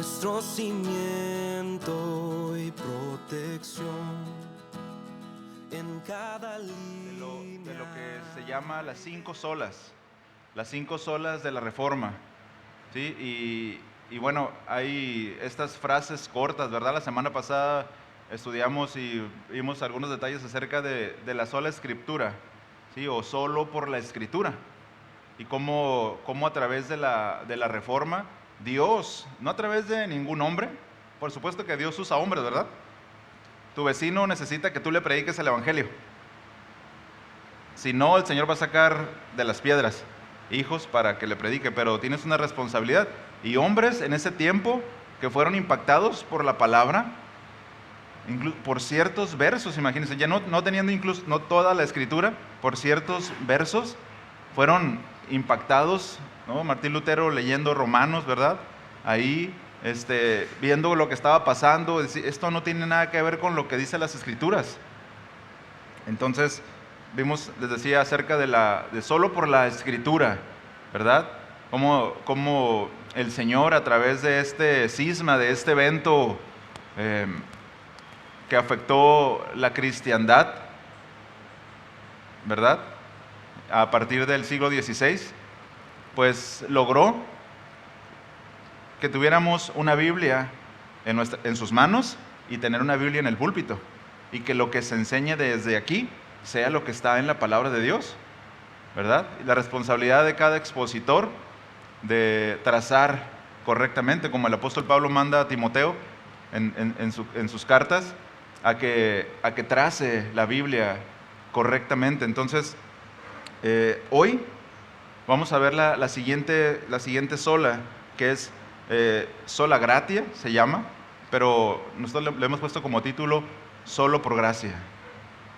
nuestro cimiento y protección en cada línea. De lo que se llama las 5 solas de la Reforma, ¿sí? Y bueno, hay estas frases cortas, ¿verdad? La semana pasada estudiamos y vimos algunos detalles acerca de la sola escritura, ¿sí? O solo por la escritura. Y cómo a través de la Reforma, Dios, no a través de ningún hombre, por supuesto que Dios usa hombres, ¿verdad? Tu vecino necesita que tú le prediques el Evangelio. Si no, el Señor va a sacar de las piedras hijos para que le predique, pero tienes una responsabilidad. Y hombres en ese tiempo que fueron impactados por la palabra, por ciertos versos, imagínense, ya no teniendo incluso no toda la escritura, por ciertos versos fueron impactados, ¿no? Martín Lutero leyendo Romanos, ¿verdad? Ahí viendo lo que estaba pasando, esto no tiene nada que ver con lo que dicen las escrituras. Entonces vimos, les decía, acerca de solo por la escritura, ¿verdad? Cómo el Señor, a través de este cisma, de este evento que afectó la cristiandad, ¿verdad? A partir del siglo XVI, pues logró que tuviéramos una Biblia en sus manos y tener una Biblia en el púlpito, y que lo que se enseñe desde aquí sea lo que está en la palabra de Dios, ¿verdad? Y la responsabilidad de cada expositor de trazar correctamente, como el apóstol Pablo manda a Timoteo en sus cartas, a que trace la Biblia correctamente. Entonces, hoy vamos a ver la siguiente sola, que es sola gratia, se llama, pero nosotros le hemos puesto como título solo por gracia,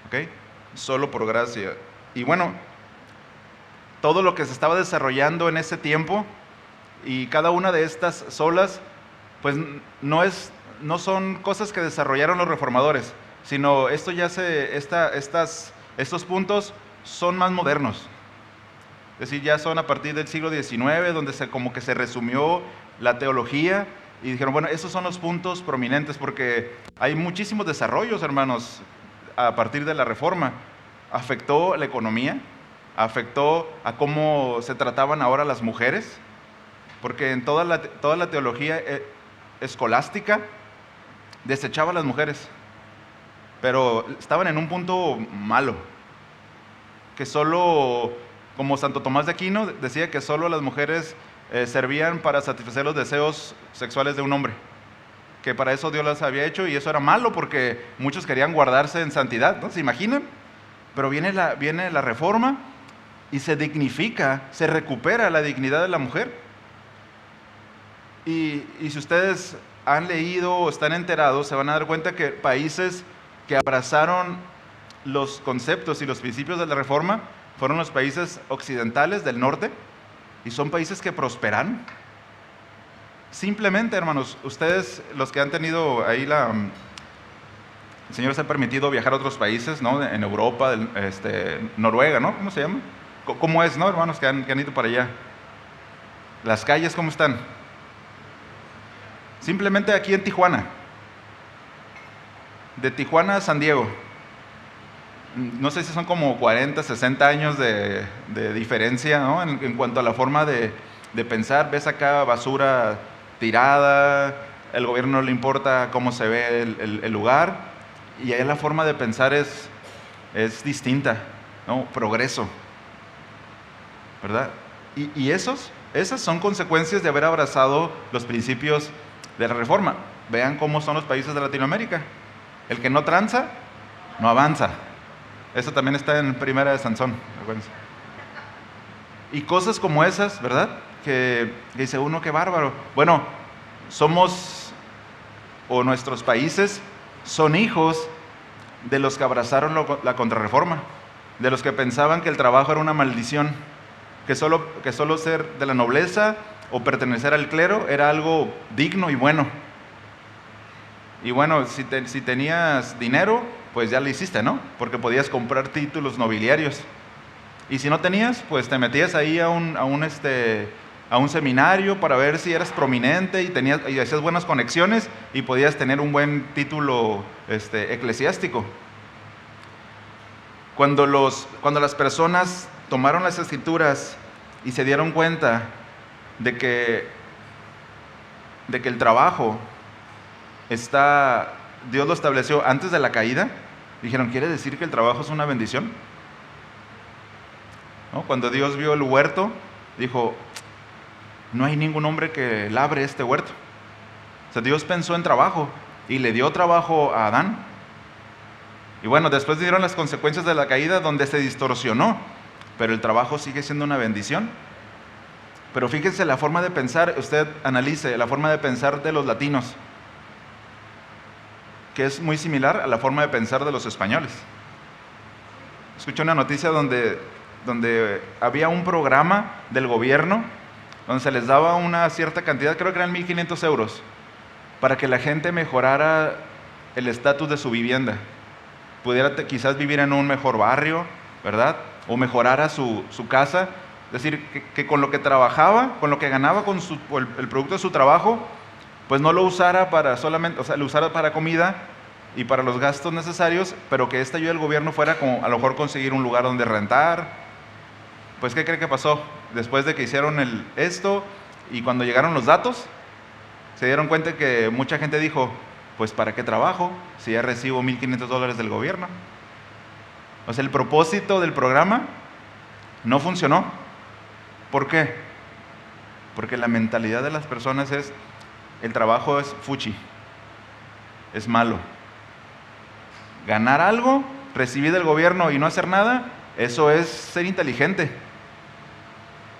¿ok? Solo por gracia. Y bueno, todo lo que se estaba desarrollando en ese tiempo y cada una de estas solas, pues no son cosas que desarrollaron los reformadores, sino estos puntos son más modernos. Es decir, ya son a partir del siglo XIX, donde como que se resumió la teología y dijeron, bueno, esos son los puntos prominentes, porque hay muchísimos desarrollos, hermanos, a partir de la Reforma. Afectó la economía, afectó a cómo se trataban ahora las mujeres, porque en toda la teología escolástica desechaba a las mujeres, pero estaban en un punto malo, que solo, como Santo Tomás de Aquino decía, que solo las mujeres servían para satisfacer los deseos sexuales de un hombre, que para eso Dios las había hecho, y eso era malo porque muchos querían guardarse en santidad, ¿no? ¿Se imaginan? Pero viene la Reforma y se dignifica, se recupera la dignidad de la mujer. Y si ustedes han leído o están enterados, se van a dar cuenta que países que abrazaron los conceptos y los principios de la Reforma fueron los países occidentales del norte, y son países que prosperan. Simplemente, hermanos, ustedes, los que han tenido ahí el Señor les ha permitido viajar a otros países, ¿no? En Europa, Noruega, ¿no? ¿Cómo se llama? ¿Cómo es, no, hermanos, que han ido para allá? Las calles, ¿cómo están? Simplemente aquí en Tijuana, de Tijuana a San Diego, no sé si son como 40, 60 años de diferencia, ¿no? En cuanto a la forma de pensar. Ves acá basura tirada, el gobierno no le importa cómo se ve el lugar, y ahí la forma de pensar es distinta, ¿no? Progreso, ¿verdad? Y esas son consecuencias de haber abrazado los principios de la Reforma. Vean cómo son los países de Latinoamérica. El que no tranza, no avanza. Eso también está en Primera de Sansón, acuérdense. Y cosas como esas, ¿verdad? Que dice uno, qué bárbaro. Bueno, nuestros países son hijos de los que abrazaron la Contrarreforma, de los que pensaban que el trabajo era una maldición, que solo ser de la nobleza o pertenecer al clero era algo digno y bueno. Y bueno, si tenías dinero, pues ya lo hiciste, ¿no? Porque podías comprar títulos nobiliarios. Y si no tenías, pues te metías ahí a un a un seminario para ver si eras prominente y hacías buenas conexiones y podías tener un buen título eclesiástico. Cuando las personas tomaron las Escrituras y se dieron cuenta de que el trabajo Dios lo estableció antes de la caída, dijeron, ¿quiere decir que el trabajo es una bendición? ¿No? Cuando Dios vio el huerto, dijo, no hay ningún hombre que labre este huerto. O sea, Dios pensó en trabajo y le dio trabajo a Adán. Y bueno, después dieron las consecuencias de la caída donde se distorsionó, pero el trabajo sigue siendo una bendición. Pero fíjense la forma de pensar, usted analice la forma de pensar de los latinos, que es muy similar a la forma de pensar de los españoles. Escuché una noticia donde había un programa del gobierno donde se les daba una cierta cantidad, creo que eran 1,500 euros, para que la gente mejorara el estatus de su vivienda. Pudiera quizás vivir en un mejor barrio, ¿verdad? O mejorara su casa. Es decir, que con lo que trabajaba, con lo que ganaba con el producto de su trabajo, pues no lo usara para solamente, o sea, lo usara para comida y para los gastos necesarios, pero que esta ayuda del gobierno fuera como a lo mejor conseguir un lugar donde rentar. Pues, ¿qué cree que pasó? Después de que hicieron esto y cuando llegaron los datos, se dieron cuenta que mucha gente dijo, pues ¿para qué trabajo si ya recibo $1,500 del gobierno? O sea, el propósito del programa no funcionó. ¿Por qué? Porque la mentalidad de las personas es, el trabajo es fuchi, es malo. Ganar algo, recibir del gobierno y no hacer nada, eso es ser inteligente,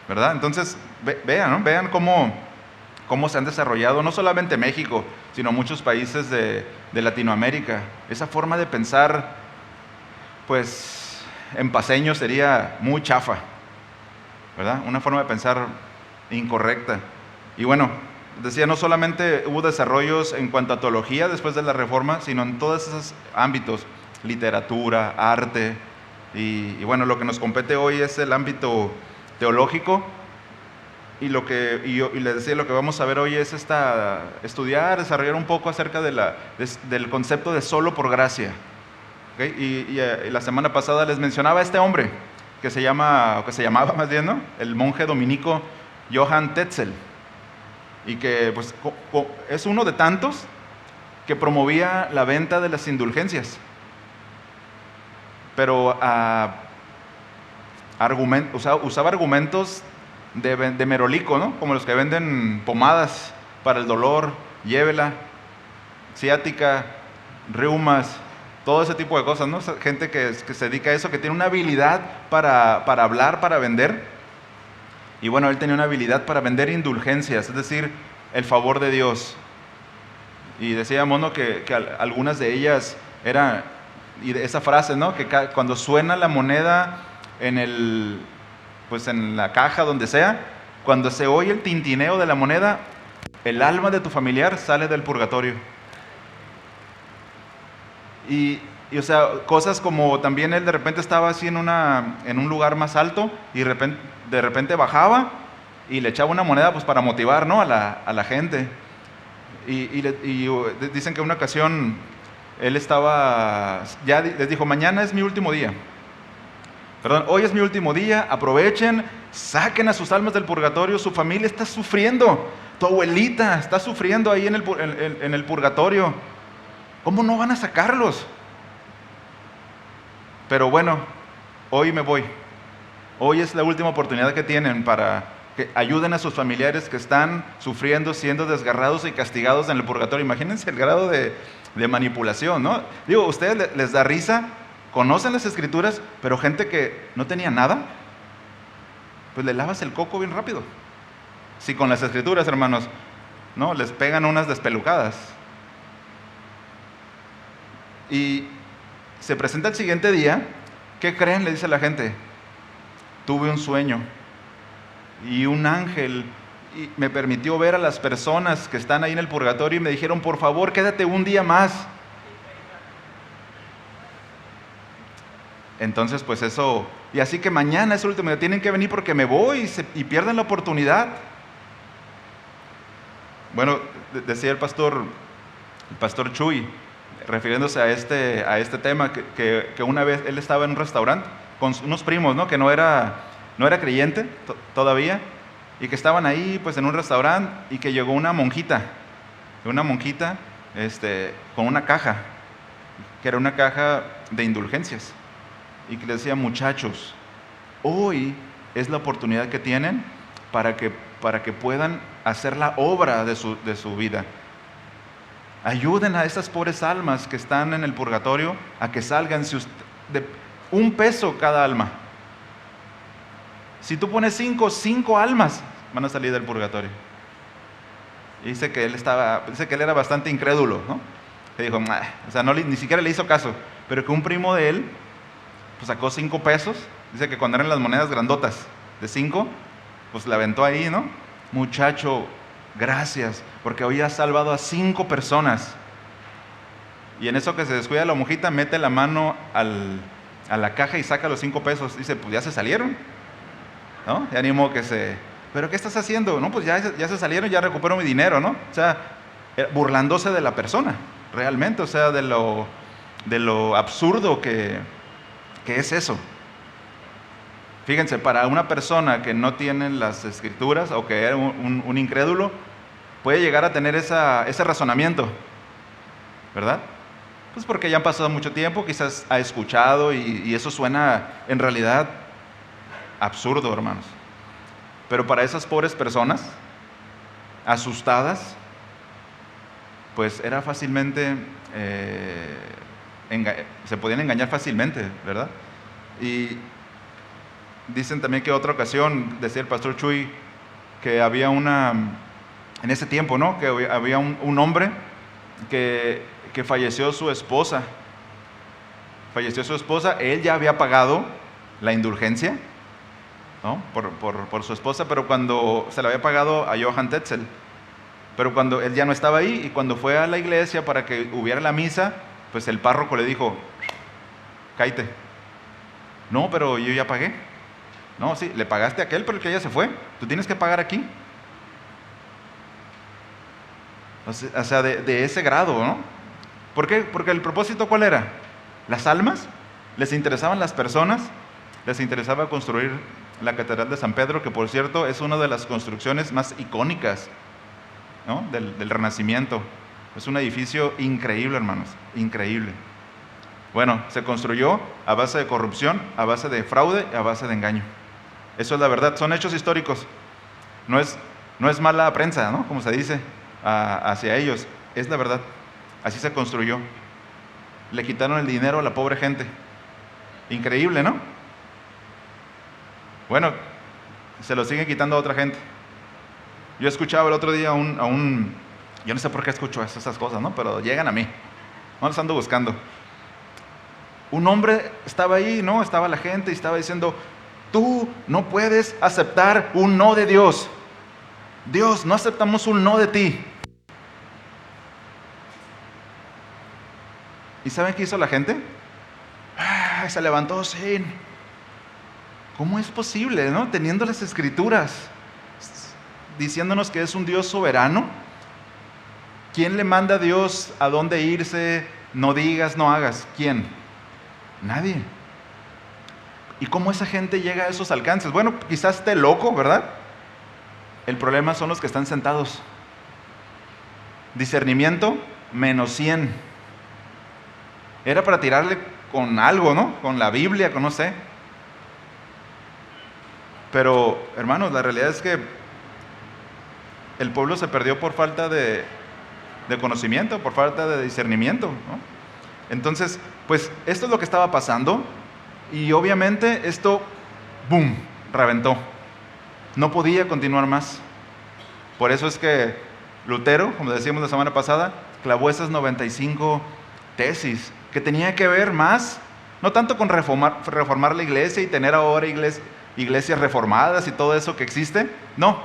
¿verdad? Entonces, vean cómo se han desarrollado, no solamente México, sino muchos países de Latinoamérica. Esa forma de pensar, pues, en paseño sería muy chafa, ¿verdad? Una forma de pensar incorrecta. Y bueno, decía, no solamente hubo desarrollos en cuanto a teología después de la Reforma, sino en todos esos ámbitos, literatura, arte, y bueno, lo que nos compete hoy es el ámbito teológico. Y les decía, lo que vamos a ver hoy es estudiar, desarrollar un poco acerca del concepto de solo por gracia. ¿Okay? Y la semana pasada les mencionaba a este hombre, que se llamaba más bien, ¿no? El monje dominico Johann Tetzel, y que pues, es uno de tantos que promovía la venta de las indulgencias, pero usaba argumentos de merolico, ¿no? Como los que venden pomadas para el dolor, llévela, ciática, reumas, todo ese tipo de cosas, ¿no? Gente que se dedica a eso, que tiene una habilidad para hablar, para vender. Y bueno, él tenía una habilidad para vender indulgencias, es decir, el favor de Dios. Y decíamos, ¿no? que algunas de ellas eran, y de esa frase, ¿no? Que cuando suena la moneda en la caja, donde sea, cuando se oye el tintineo de la moneda, el alma de tu familiar sale del purgatorio. Y o sea, cosas como también él de repente estaba así en un lugar más alto y de repente bajaba y le echaba una moneda pues para motivar, ¿no? a la gente. Y dicen que en una ocasión él ya les dijo, mañana es mi último día. Hoy es mi último día, aprovechen, saquen a sus almas del purgatorio, su familia está sufriendo, tu abuelita está sufriendo ahí en el purgatorio. ¿Cómo no van a sacarlos? Pero bueno, hoy me voy. Hoy es la última oportunidad que tienen para que ayuden a sus familiares que están sufriendo, siendo desgarrados y castigados en el purgatorio. Imagínense el grado de manipulación, ¿no? Digo, ¿ustedes les da risa? Conocen las Escrituras, pero gente que no tenía nada, pues le lavas el coco bien rápido. Si con las Escrituras, hermanos, ¿no? Les pegan unas despelucadas. Y se presenta el siguiente día, ¿qué creen? Le dice la gente, tuve un sueño y un ángel me permitió ver a las personas que están ahí en el purgatorio y me dijeron, por favor, quédate un día más. Entonces, pues eso, y así que mañana es el último día, tienen que venir porque me voy y pierden la oportunidad. Bueno, decía el pastor Chuy, refiriéndose a este tema, que una vez él estaba en un restaurante con unos primos, ¿no? Que no era creyente todavía, y que estaban ahí pues en un restaurante, y que llegó una monjita con una caja, que era una caja de indulgencias, y que le decía: muchachos, hoy es la oportunidad que tienen para que puedan hacer la obra de su vida. Ayuden a esas pobres almas que están en el purgatorio a que salgan de $1 cada alma. Si tú pones 5 almas van a salir del purgatorio. Y dice que él era bastante incrédulo, ¿no? Que dijo, o sea, ni siquiera le hizo caso, pero que un primo de él pues sacó $5. Dice que cuando eran las monedas grandotas de 5, pues la aventó ahí, ¿no? Muchacho, gracias, porque hoy has salvado a 5 personas. Y en eso que se descuida la monjita, mete la mano a la caja y saca los $5. Dice, pues ya se salieron, ¿no? Ya animo que ¿pero qué estás haciendo? No, pues ya se salieron, ya recupero mi dinero, ¿no? O sea, burlándose de la persona, realmente, o sea, de lo absurdo que es eso. Fíjense, para una persona que no tiene las escrituras o que era un incrédulo, puede llegar a tener ese razonamiento, ¿verdad? Pues porque ya han pasado mucho tiempo, quizás ha escuchado y eso suena en realidad absurdo, hermanos. Pero para esas pobres personas, asustadas, pues era fácilmente, se podían engañar fácilmente, ¿verdad? Y dicen también que otra ocasión, decía el pastor Chuy, que había en ese tiempo, ¿no? Que había un hombre que falleció su esposa. Él ya había pagado la indulgencia, ¿no? por su esposa, pero cuando se la había pagado a Johann Tetzel, pero cuando él ya no estaba ahí, y cuando fue a la iglesia para que hubiera la misa, pues el párroco le dijo, cállate. No, pero yo ya pagué. No, sí, le pagaste a aquel, pero el que ya se fue. Tú tienes que pagar aquí. O sea, de ese grado, ¿no? ¿Por qué? Porque el propósito, ¿cuál era? ¿Las almas? ¿Les interesaban las personas? ¿Les interesaba construir la Catedral de San Pedro? Que, por cierto, es una de las construcciones más icónicas, ¿no? del Renacimiento. Es un edificio increíble, hermanos, increíble. Bueno, se construyó a base de corrupción, a base de fraude, a base de engaño. Eso es la verdad, son hechos históricos. No es mala prensa, ¿no? Como se dice hacia ellos, es la verdad. Así se construyó. Le quitaron el dinero a la pobre gente. Increíble, ¿no? Bueno, se lo siguen quitando a otra gente. Yo escuchaba el otro día yo no sé por qué escucho esas cosas, ¿no? Pero llegan a mí. No las ando buscando. Un hombre estaba ahí, ¿no? Estaba la gente y estaba diciendo, tú no puedes aceptar un no de Dios. Dios, no aceptamos un no de ti. ¿Y saben qué hizo la gente? Se levantó sin. ¿Cómo es posible, no? Teniendo las escrituras, diciéndonos que es un Dios soberano. ¿Quién le manda a Dios a dónde irse? No digas, no hagas. ¿Quién? Nadie. ¿Y cómo esa gente llega a esos alcances? Bueno, quizás esté loco, ¿verdad? El problema son los que están sentados. Discernimiento menos 100. Era para tirarle con algo, ¿no? Con la Biblia, con no sé. Pero, hermanos, la realidad es que el pueblo se perdió por falta de conocimiento, por falta de discernimiento, ¿no? Entonces, pues esto es lo que estaba pasando, y obviamente esto, ¡boom!, reventó. No podía continuar más. Por eso es que Lutero, como decíamos la semana pasada, clavó esas 95 tesis, que tenía que ver más, no tanto con reformar la iglesia y tener ahora iglesias reformadas y todo eso que existe, no.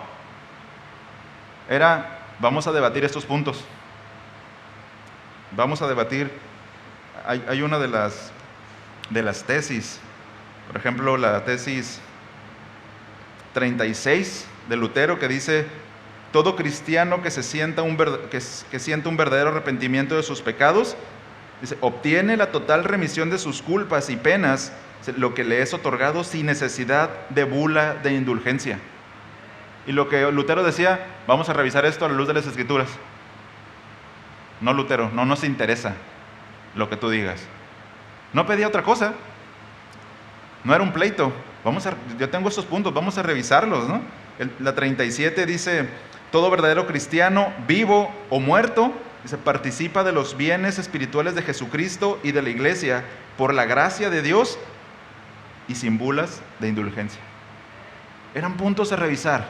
Vamos a debatir estos puntos. Vamos a debatir. Hay una de las tesis, por ejemplo, la tesis 36 de Lutero, que dice todo cristiano que sienta un verdadero arrepentimiento de sus pecados, dice, obtiene la total remisión de sus culpas y penas, lo que le es otorgado sin necesidad de bula de indulgencia. Y lo que Lutero decía, vamos a revisar esto a la luz de las Escrituras. No, Lutero, no nos interesa lo que tú digas. No pedía otra cosa. No era un pleito. Yo tengo estos puntos, vamos a revisarlos, ¿no? La 37 dice, todo verdadero cristiano, vivo o muerto, dice, participa de los bienes espirituales de Jesucristo y de la Iglesia por la gracia de Dios y sin bulas de indulgencia. Eran puntos a revisar.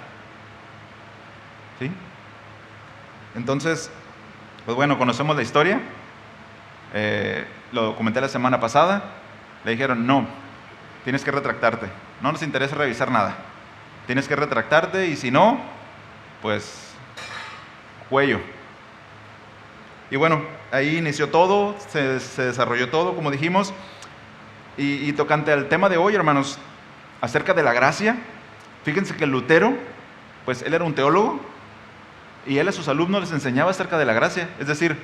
¿Sí? Entonces, pues bueno, conocemos la historia. Lo comenté la semana pasada. Le dijeron, no, tienes que retractarte. No nos interesa revisar nada. Tienes que retractarte y si no, pues, cuello. Y bueno, ahí inició todo, se desarrolló todo, como dijimos. Y tocante al tema de hoy, hermanos, acerca de la gracia, fíjense que Lutero, pues él era un teólogo y él a sus alumnos les enseñaba acerca de la gracia. Es decir,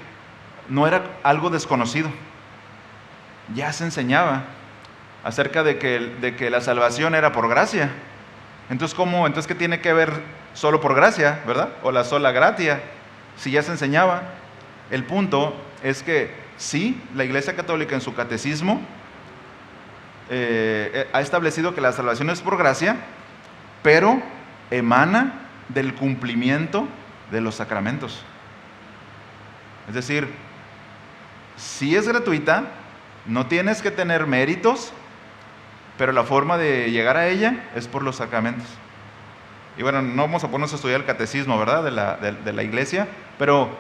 no era algo desconocido. Ya se enseñaba acerca de que la salvación era por gracia. Entonces, ¿cómo? Entonces, ¿qué tiene que ver solo por gracia, verdad? O la sola gratia, si ya se enseñaba. El punto es que sí, la Iglesia Católica en su catecismo ha establecido que la salvación es por gracia, pero emana del cumplimiento de los sacramentos. Es decir, sí es gratuita, no tienes que tener méritos, pero la forma de llegar a ella es por los sacramentos. Y bueno, no vamos a ponernos a estudiar el catecismo, ¿verdad?, de la Iglesia, pero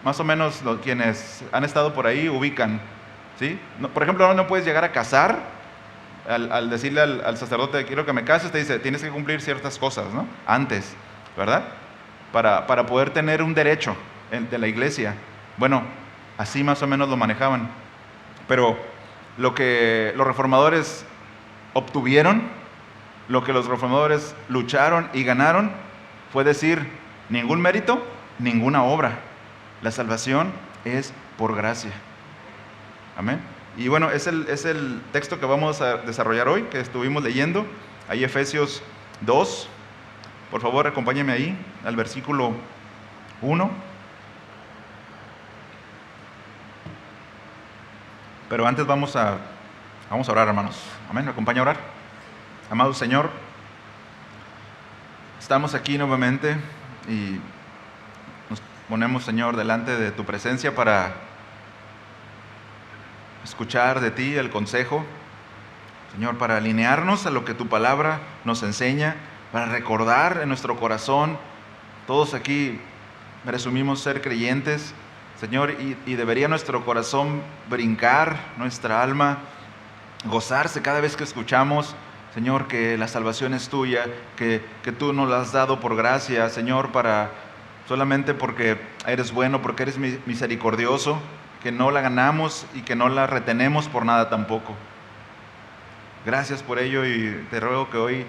más o menos quienes han estado por ahí ubican, ¿sí? No, por ejemplo, no puedes llegar a casar, al decirle al sacerdote, quiero que me cases, te dice, tienes que cumplir ciertas cosas, ¿no? Antes, ¿verdad? Para poder tener un derecho de la Iglesia. Bueno, así más o menos lo manejaban. Pero lo que los reformadores obtuvieron, lo que los reformadores lucharon y ganaron, fue decir, ningún mérito, ninguna obra. La salvación es por gracia. Amén. Y bueno, es el texto que vamos a desarrollar hoy, que estuvimos leyendo. Ahí Efesios 2. Por favor, acompáñenme ahí, al versículo 1. Pero antes vamos a orar, hermanos. Amén, ¿me acompaña a orar? Amado Señor, estamos aquí nuevamente y nos ponemos, Señor, delante de tu presencia para escuchar de ti el consejo, Señor, para alinearnos a lo que tu palabra nos enseña, para recordar en nuestro corazón, todos aquí presumimos ser creyentes, Señor, y debería nuestro corazón brincar, nuestra alma gozarse cada vez que escuchamos, Señor, que la salvación es tuya, que tú nos la has dado por gracia, Señor, solamente porque eres bueno, porque eres misericordioso, que no la ganamos y que no la retenemos por nada tampoco. Gracias por ello y te ruego que hoy,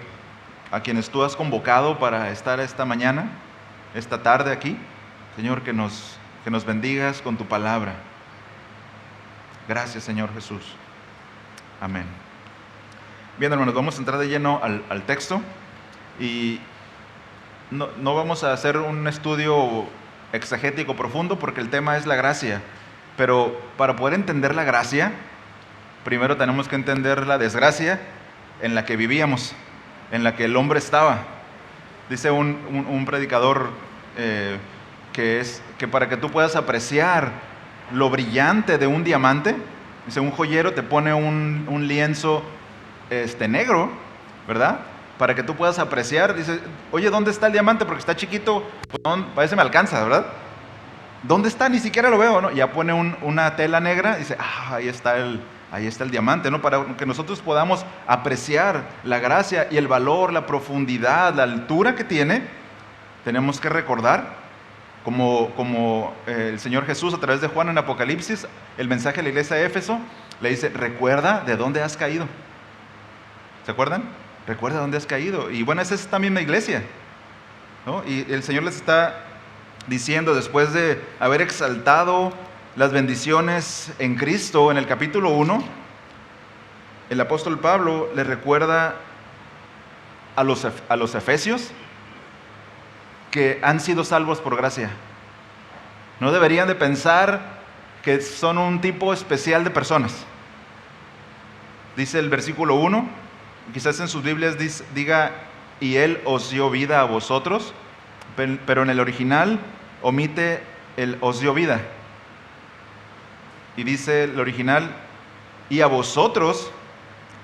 a quienes tú has convocado para estar esta mañana, esta tarde aquí, Señor, que nos bendigas con tu palabra. Gracias, Señor Jesús. Amén. Bien, hermanos, vamos a entrar de lleno al texto y no vamos a hacer un estudio exegético profundo porque el tema es la gracia, pero para poder entender la gracia, primero tenemos que entender la desgracia en la que vivíamos, en la que el hombre estaba. Dice un predicador que para que tú puedas apreciar lo brillante de un diamante, dice, un joyero te pone un lienzo negro, ¿verdad? Para que tú puedas apreciar, dice, oye, ¿dónde está el diamante? Porque está chiquito, pues, parece me alcanza, ¿verdad? ¿Dónde está? Ni siquiera lo veo, ¿no? Ya pone una tela negra y dice, ahí está el diamante, ¿no? Para que nosotros podamos apreciar la gracia y el valor, la profundidad, la altura que tiene, tenemos que recordar, como el Señor Jesús a través de Juan en Apocalipsis, el mensaje a la iglesia de Éfeso, le dice, recuerda de dónde has caído. ¿Se acuerdan? Recuerda dónde has caído. Y bueno, esa es también la iglesia. ¿no? Y el Señor les está diciendo, después de haber exaltado las bendiciones en Cristo, en el capítulo 1, el apóstol Pablo le recuerda a los efesios que han sido salvos por gracia. No deberían de pensar que son un tipo especial de personas. Dice el versículo 1, quizás en sus Biblias diga, y Él os dio vida a vosotros, pero en el original omite el os dio vida. Y dice el original, y a vosotros,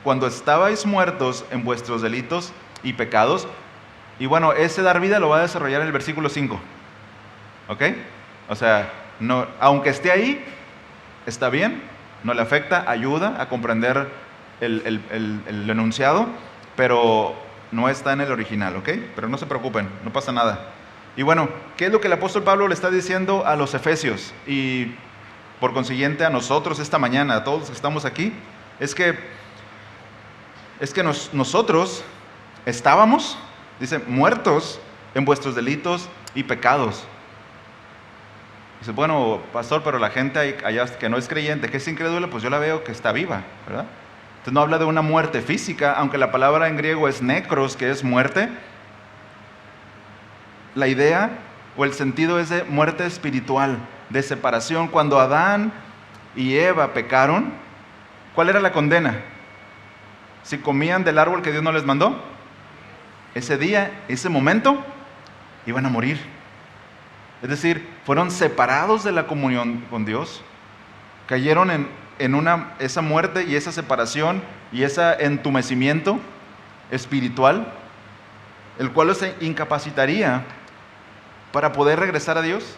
cuando estabais muertos en vuestros delitos y pecados. Y bueno, ese dar vida lo va a desarrollar en el versículo 5. ¿Ok? O sea, no, aunque esté ahí, está bien, no le afecta, ayuda a comprender el enunciado, pero no está en el original, ¿ok? Pero no se preocupen, no pasa nada. Y bueno, ¿qué es lo que el apóstol Pablo le está diciendo a los efesios? Y por consiguiente a nosotros esta mañana, a todos los que estamos aquí, es que nosotros estábamos, dice, muertos en vuestros delitos y pecados. Dice, bueno, pastor, pero la gente allá que no es creyente, que es incrédula, pues yo la veo que está viva, ¿verdad? Entonces no habla de una muerte física, aunque la palabra en griego es necros, que es muerte. La idea o el sentido es de muerte espiritual, de separación. Cuando Adán y Eva pecaron, ¿cuál era la condena? Si comían del árbol que Dios no les mandó, ese día, ese momento, iban a morir. Es decir, fueron separados de la comunión con Dios, cayeron en esa muerte y esa separación y ese entumecimiento espiritual, el cual los incapacitaría para poder regresar a Dios.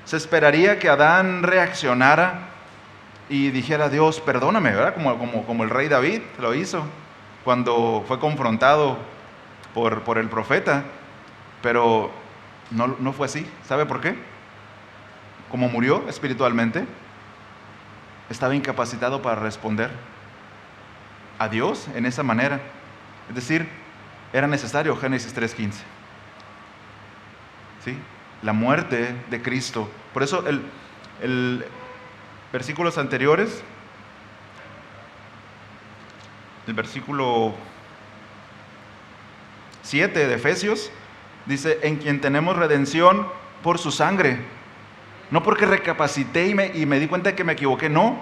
Se esperaría que Adán reaccionara y dijera, Dios, perdóname, ¿verdad? Como el rey David lo hizo cuando fue confrontado por el profeta, pero no fue así. ¿Sabe por qué? Como murió espiritualmente, estaba incapacitado para responder a Dios en esa manera. Es decir, era necesario Génesis 3:15. ¿Sí? La muerte de Cristo. Por eso el versículos anteriores, el versículo 7 de Efesios, dice, en quien tenemos redención por su sangre. No porque recapacité y me di cuenta de que me equivoqué, no.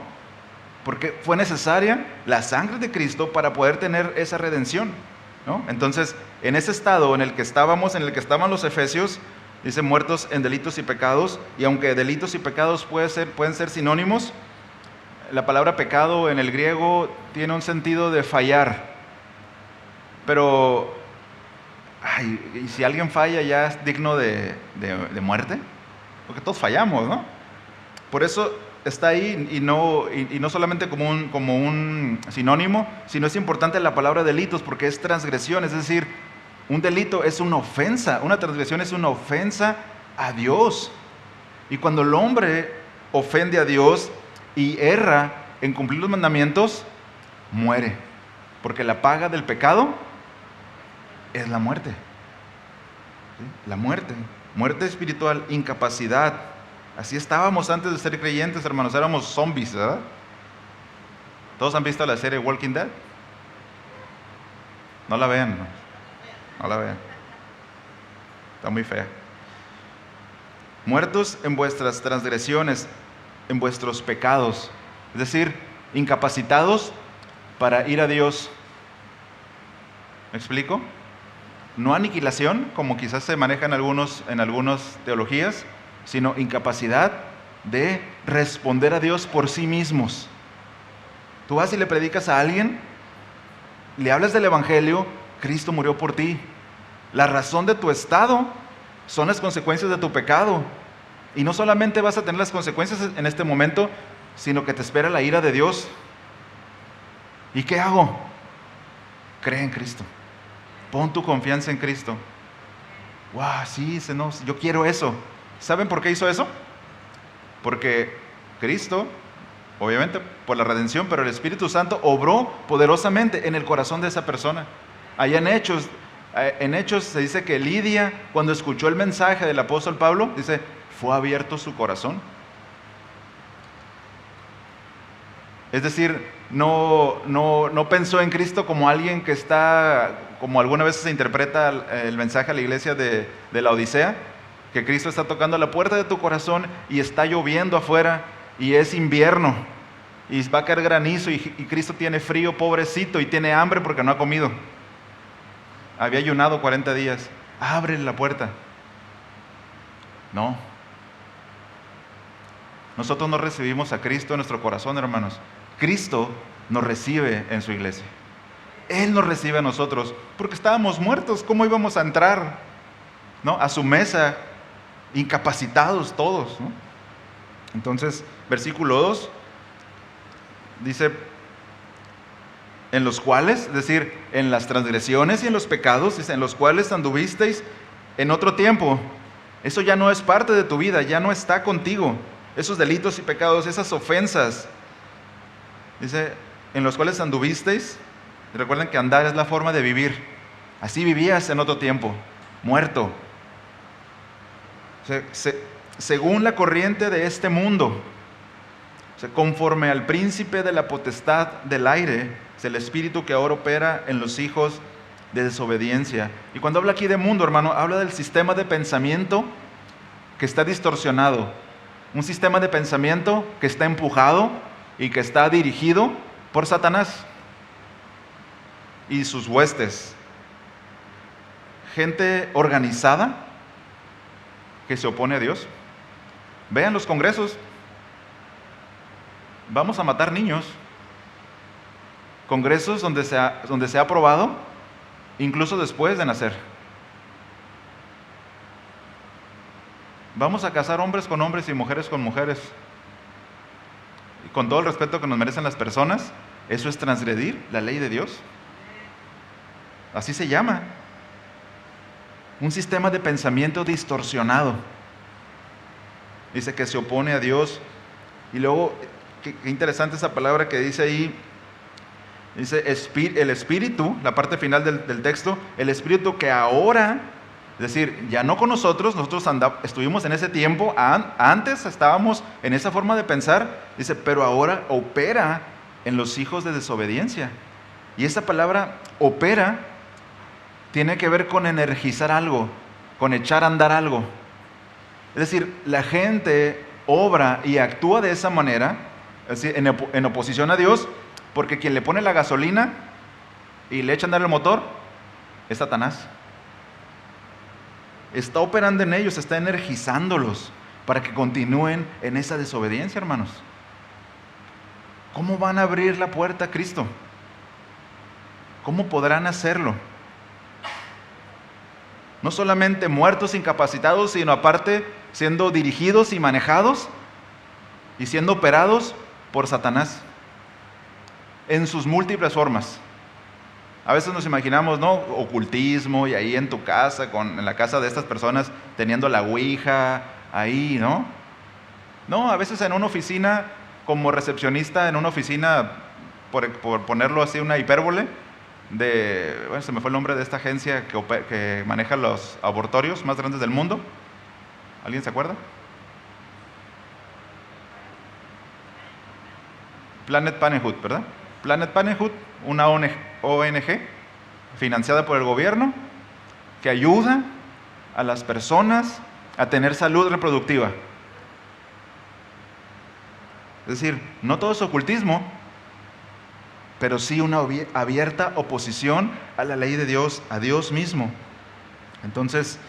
Porque fue necesaria la sangre de Cristo para poder tener esa redención, ¿no? Entonces, en ese estado en el que estábamos, en el que estaban los efesios, dice muertos en delitos y pecados, y aunque delitos y pecados pueden ser sinónimos, la palabra pecado en el griego tiene un sentido de fallar. Pero, ¿y si alguien falla ya es digno de muerte? Porque todos fallamos, ¿no? Por eso está ahí y no solamente como un sinónimo, sino es importante la palabra delitos porque es transgresión, es decir, un delito es una ofensa, una transgresión es una ofensa a Dios. Y cuando el hombre ofende a Dios y erra en cumplir los mandamientos, muere. Porque la paga del pecado es la muerte. ¿Sí? La muerte. Muerte espiritual, incapacidad. Así estábamos antes de ser creyentes, hermanos. Éramos zombies, ¿verdad? ¿Todos han visto la serie Walking Dead? No la vean, hermanos. No la vean. Está muy fea. Muertos en vuestras transgresiones, en vuestros pecados. Es decir, incapacitados para ir a Dios. ¿Me explico? No aniquilación, como quizás se maneja en algunas teologías, sino incapacidad de responder a Dios por sí mismos. Tú vas y le predicas a alguien, le hablas del Evangelio, Cristo murió por ti. La razón de tu estado son las consecuencias de tu pecado. Y no solamente vas a tener las consecuencias en este momento, sino que te espera la ira de Dios. ¿Y qué hago? Cree en Cristo. Pon tu confianza en Cristo. ¡Wow! Sí, yo quiero eso. ¿Saben por qué hizo eso? Porque Cristo, obviamente por la redención, pero el Espíritu Santo obró poderosamente en el corazón de esa persona. Allá en Hechos En Hechos se dice que Lidia, cuando escuchó el mensaje del apóstol Pablo, dice, fue abierto su corazón. Es decir, no pensó en Cristo como alguien que está, como alguna vez se interpreta el mensaje a la iglesia de la Odisea, que Cristo está tocando a la puerta de tu corazón y está lloviendo afuera y es invierno y va a caer granizo y Cristo tiene frío, pobrecito, y tiene hambre porque no ha comido. Había ayunado 40 días. Ábrele la puerta. No. Nosotros no recibimos a Cristo en nuestro corazón, hermanos. Cristo nos recibe en su iglesia. Él nos recibe a nosotros porque estábamos muertos. ¿Cómo íbamos a entrar, ¿no?, a su mesa, incapacitados todos, ¿no? Entonces, versículo 2 dice, en los cuales, es decir, en las transgresiones y en los pecados, dice, en los cuales anduvisteis en otro tiempo. Eso ya no es parte de tu vida, ya no está contigo. Esos delitos y pecados, esas ofensas, dice, en los cuales anduvisteis. Recuerden que andar es la forma de vivir. Así vivías en otro tiempo, muerto. Según la corriente de este mundo, conforme al príncipe de la potestad del aire, es el espíritu que ahora opera en los hijos de desobediencia. Y cuando habla aquí de mundo, hermano, habla del sistema de pensamiento que está distorsionado. Un sistema de pensamiento que está empujado y que está dirigido por Satanás y sus huestes. Gente organizada que se opone a Dios. Vean los congresos. Vamos a matar niños. Congresos donde se ha aprobado incluso después de nacer. Vamos a casar hombres con hombres y mujeres con mujeres. Y con todo el respeto que nos merecen las personas, eso es transgredir la ley de Dios. Así se llama. Un sistema de pensamiento distorsionado. Dice que se opone a Dios. Y luego, qué interesante esa palabra que dice ahí. Dice el espíritu, la parte final del texto, el espíritu que ahora, es decir, ya no con nosotros estuvimos en ese tiempo, antes estábamos en esa forma de pensar, dice, pero ahora opera en los hijos de desobediencia. Y esa palabra opera tiene que ver con energizar algo, con echar a andar algo. Es decir, la gente obra y actúa de esa manera, es decir, en oposición a Dios, porque quien le pone la gasolina y le echa a andar el motor es Satanás. Está operando en ellos, está energizándolos para que continúen en esa desobediencia, hermanos. ¿Cómo van a abrir la puerta a Cristo? ¿Cómo podrán hacerlo? No solamente muertos, incapacitados, sino aparte siendo dirigidos y manejados y siendo operados por Satanás en sus múltiples formas. A veces nos imaginamos, ¿no?, ocultismo y ahí en tu casa, en la casa de estas personas teniendo la ouija ahí, ¿no? No, a veces en una oficina, como recepcionista en una oficina, por ponerlo así, una hipérbole, se me fue el nombre de esta agencia que maneja los abortorios más grandes del mundo. ¿Alguien se acuerda? Planet Parenthood, ¿verdad? Planet Parenthood, una ONG financiada por el gobierno que ayuda a las personas a tener salud reproductiva. Es decir, no todo es ocultismo, pero sí una abierta oposición a la ley de Dios, a Dios mismo. Entonces,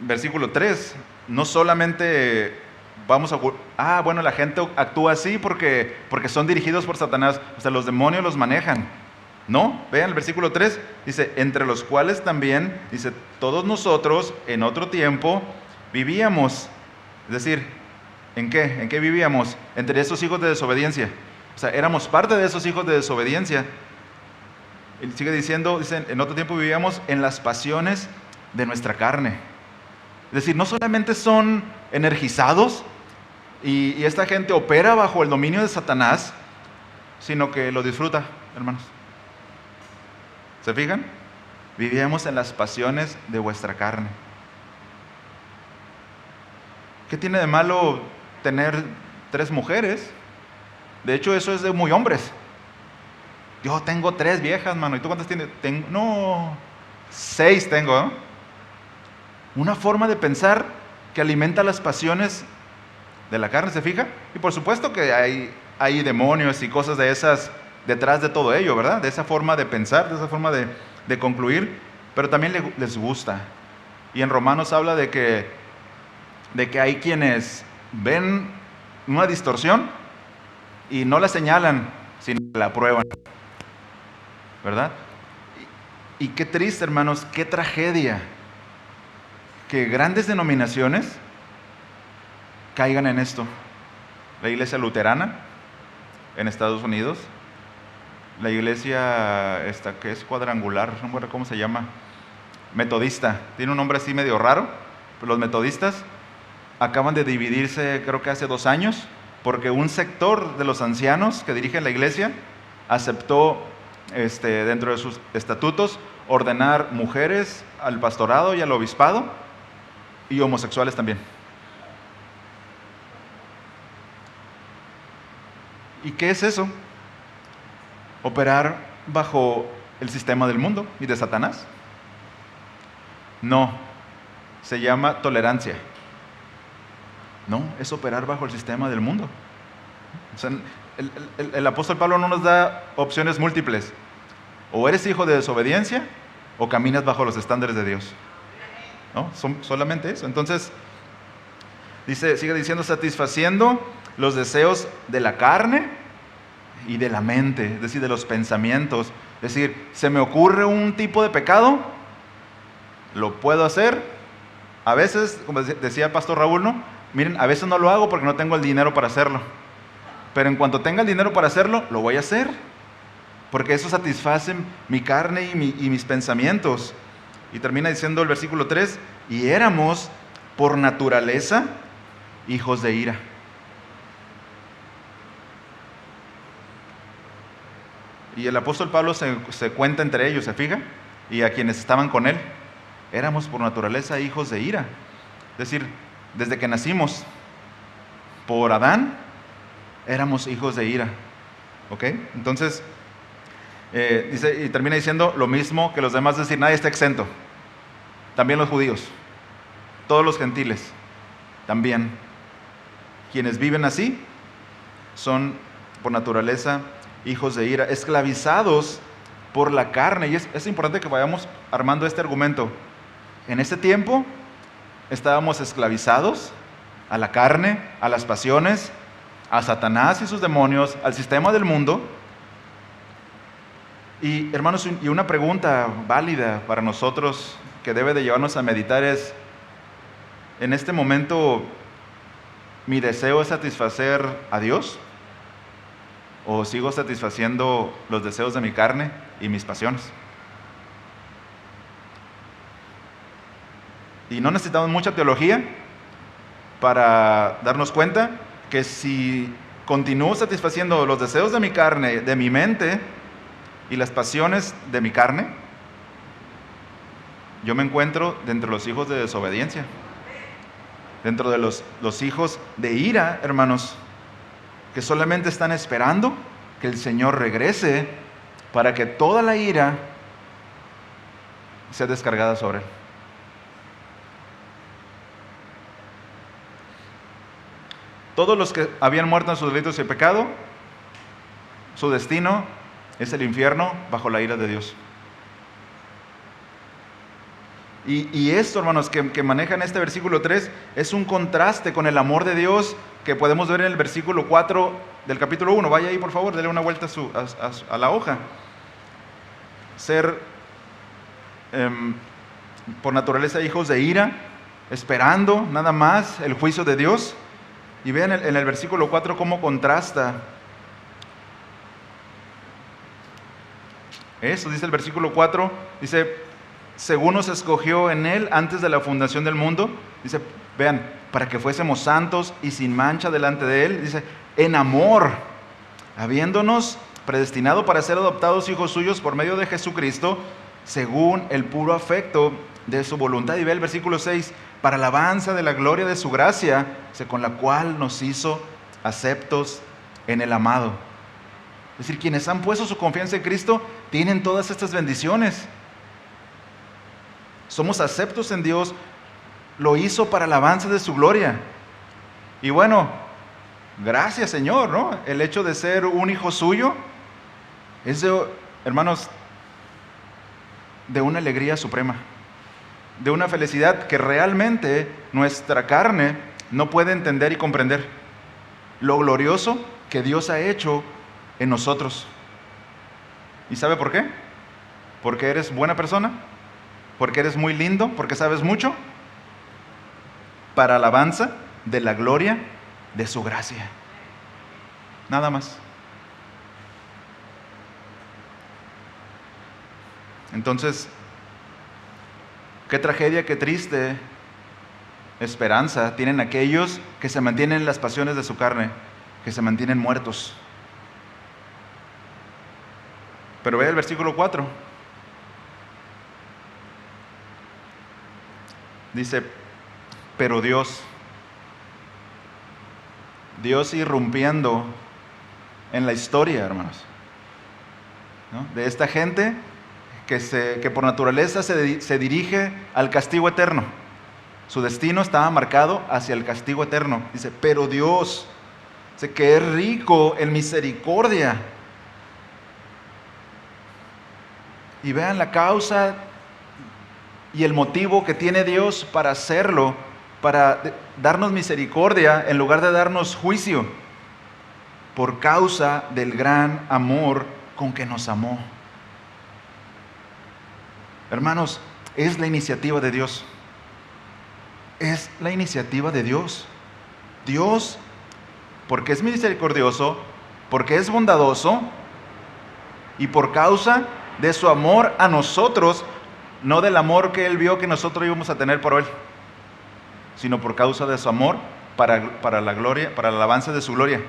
versículo 3, no solamente la gente actúa así porque son dirigidos por Satanás, o sea, los demonios los manejan. No, vean el versículo 3, dice, entre los cuales también, dice, todos nosotros en otro tiempo vivíamos. Es decir, ¿en qué? ¿En qué vivíamos? Entre esos hijos de desobediencia. O sea, éramos parte de esos hijos de desobediencia. Y sigue diciendo, dice, en otro tiempo vivíamos en las pasiones de nuestra carne. Es decir, no solamente son energizados y esta gente opera bajo el dominio de Satanás, sino que lo disfruta, hermanos. ¿Se fijan? vivíamos en las pasiones de vuestra carne. ¿Qué tiene de malo tener 3 mujeres? De hecho, eso es de muy hombres. Yo tengo 3 viejas, mano. ¿Y tú cuántas tienes? No, 6 tengo, ¿no? Una forma de pensar que alimenta las pasiones de la carne, ¿se fija? Y por supuesto que hay demonios y cosas de esas detrás de todo ello, ¿verdad? De esa forma de pensar, de esa forma de concluir, pero también les gusta. Y en Romanos habla de que hay quienes ven una distorsión y no la señalan, sino que la prueban, ¿verdad? Y qué triste, hermanos, qué tragedia que grandes denominaciones caigan en esto. La iglesia luterana en Estados Unidos, la iglesia esta que es cuadrangular, no me acuerdo cómo se llama, metodista, tiene un nombre así medio raro, pero los metodistas acaban de dividirse, creo que hace 2 años, porque un sector de los ancianos que dirigen la iglesia aceptó dentro de sus estatutos ordenar mujeres al pastorado y al obispado y homosexuales también. ¿Y qué es eso? ¿Operar bajo el sistema del mundo y de Satanás? No, se llama tolerancia. No, es operar bajo el sistema del mundo. O sea, el apóstol Pablo no nos da opciones múltiples. O eres hijo de desobediencia o caminas bajo los estándares de Dios. ¿No? Solamente eso. Entonces, sigue diciendo, satisfaciendo los deseos de la carne y de la mente, es decir, de los pensamientos. Es decir, se me ocurre un tipo de pecado, lo puedo hacer. A veces, como decía el pastor Raúl, ¿no? Miren, a veces no lo hago porque no tengo el dinero para hacerlo. Pero en cuanto tenga el dinero para hacerlo, lo voy a hacer. Porque eso satisface mi carne y mis pensamientos. Y termina diciendo el versículo 3, y éramos por naturaleza hijos de ira. Y el apóstol Pablo se cuenta entre ellos, ¿se fija? Y a quienes estaban con él. Éramos por naturaleza hijos de ira. Es decir, desde que nacimos por Adán, éramos hijos de ira. ¿Ok? Entonces, dice, y termina diciendo lo mismo que los demás, es decir, nadie está exento. También los judíos, todos los gentiles, también. Quienes viven así son por naturaleza hijos de ira, esclavizados por la carne. Y es importante que vayamos armando este argumento. En este tiempo estábamos esclavizados a la carne, a las pasiones, a Satanás y sus demonios, al sistema del mundo. Y hermanos, y una pregunta válida para nosotros que debe de llevarnos a meditar es, en este momento, ¿mi deseo es satisfacer a Dios? ¿O sigo satisfaciendo los deseos de mi carne y mis pasiones? Y no necesitamos mucha teología para darnos cuenta que si continúo satisfaciendo los deseos de mi carne, de mi mente y las pasiones de mi carne, yo me encuentro dentro de los hijos de desobediencia, dentro de los hijos de ira, hermanos, que solamente están esperando que el Señor regrese para que toda la ira sea descargada sobre él. Todos los que habían muerto en sus delitos y pecado, su destino es el infierno bajo la ira de Dios. Y esto, hermanos, que manejan este versículo 3, es un contraste con el amor de Dios que podemos ver en el versículo 4 del capítulo 1. Vaya ahí, por favor, dele una vuelta a la hoja. Ser por naturaleza hijos de ira, esperando nada más el juicio de Dios. Y vean en el versículo 4 cómo contrasta. Eso dice el versículo 4, dice, según nos escogió en Él antes de la fundación del mundo, dice, vean, para que fuésemos santos y sin mancha delante de Él, dice, en amor, habiéndonos predestinado para ser adoptados hijos suyos por medio de Jesucristo, según el puro afecto de su voluntad. Y ve el versículo 6, para alabanza de la gloria de su gracia, con la cual nos hizo aceptos en el amado. Es decir, quienes han puesto su confianza en Cristo tienen todas estas bendiciones. Somos aceptos en Dios, lo hizo para alabanza de su gloria. Y bueno, gracias Señor, ¿no? El hecho de ser un hijo suyo es, hermanos, de una alegría suprema, de una felicidad que realmente nuestra carne no puede entender y comprender. Lo glorioso que Dios ha hecho en nosotros. ¿Y sabe por qué? Porque eres buena persona, porque eres muy lindo, porque sabes mucho, para alabanza de la gloria de su gracia. Nada más. Entonces, qué tragedia, qué triste esperanza tienen aquellos que se mantienen en las pasiones de su carne, que se mantienen muertos. Pero ve el versículo 4. Dice, pero Dios irrumpiendo en la historia, hermanos, ¿no? De esta gente que por naturaleza se dirige al castigo eterno. Su destino estaba marcado hacia el castigo eterno. Dice, pero Dios, que es rico en misericordia. Y vean la causa y el motivo que tiene Dios para hacerlo, para darnos misericordia en lugar de darnos juicio, por causa del gran amor con que nos amó. Hermanos, es la iniciativa de Dios. Es la iniciativa de Dios. Dios, porque es misericordioso, porque es bondadoso y por causa de su amor a nosotros, no del amor que Él vio que nosotros íbamos a tener por Él, sino por causa de su amor para la gloria, para el avance de su gloria.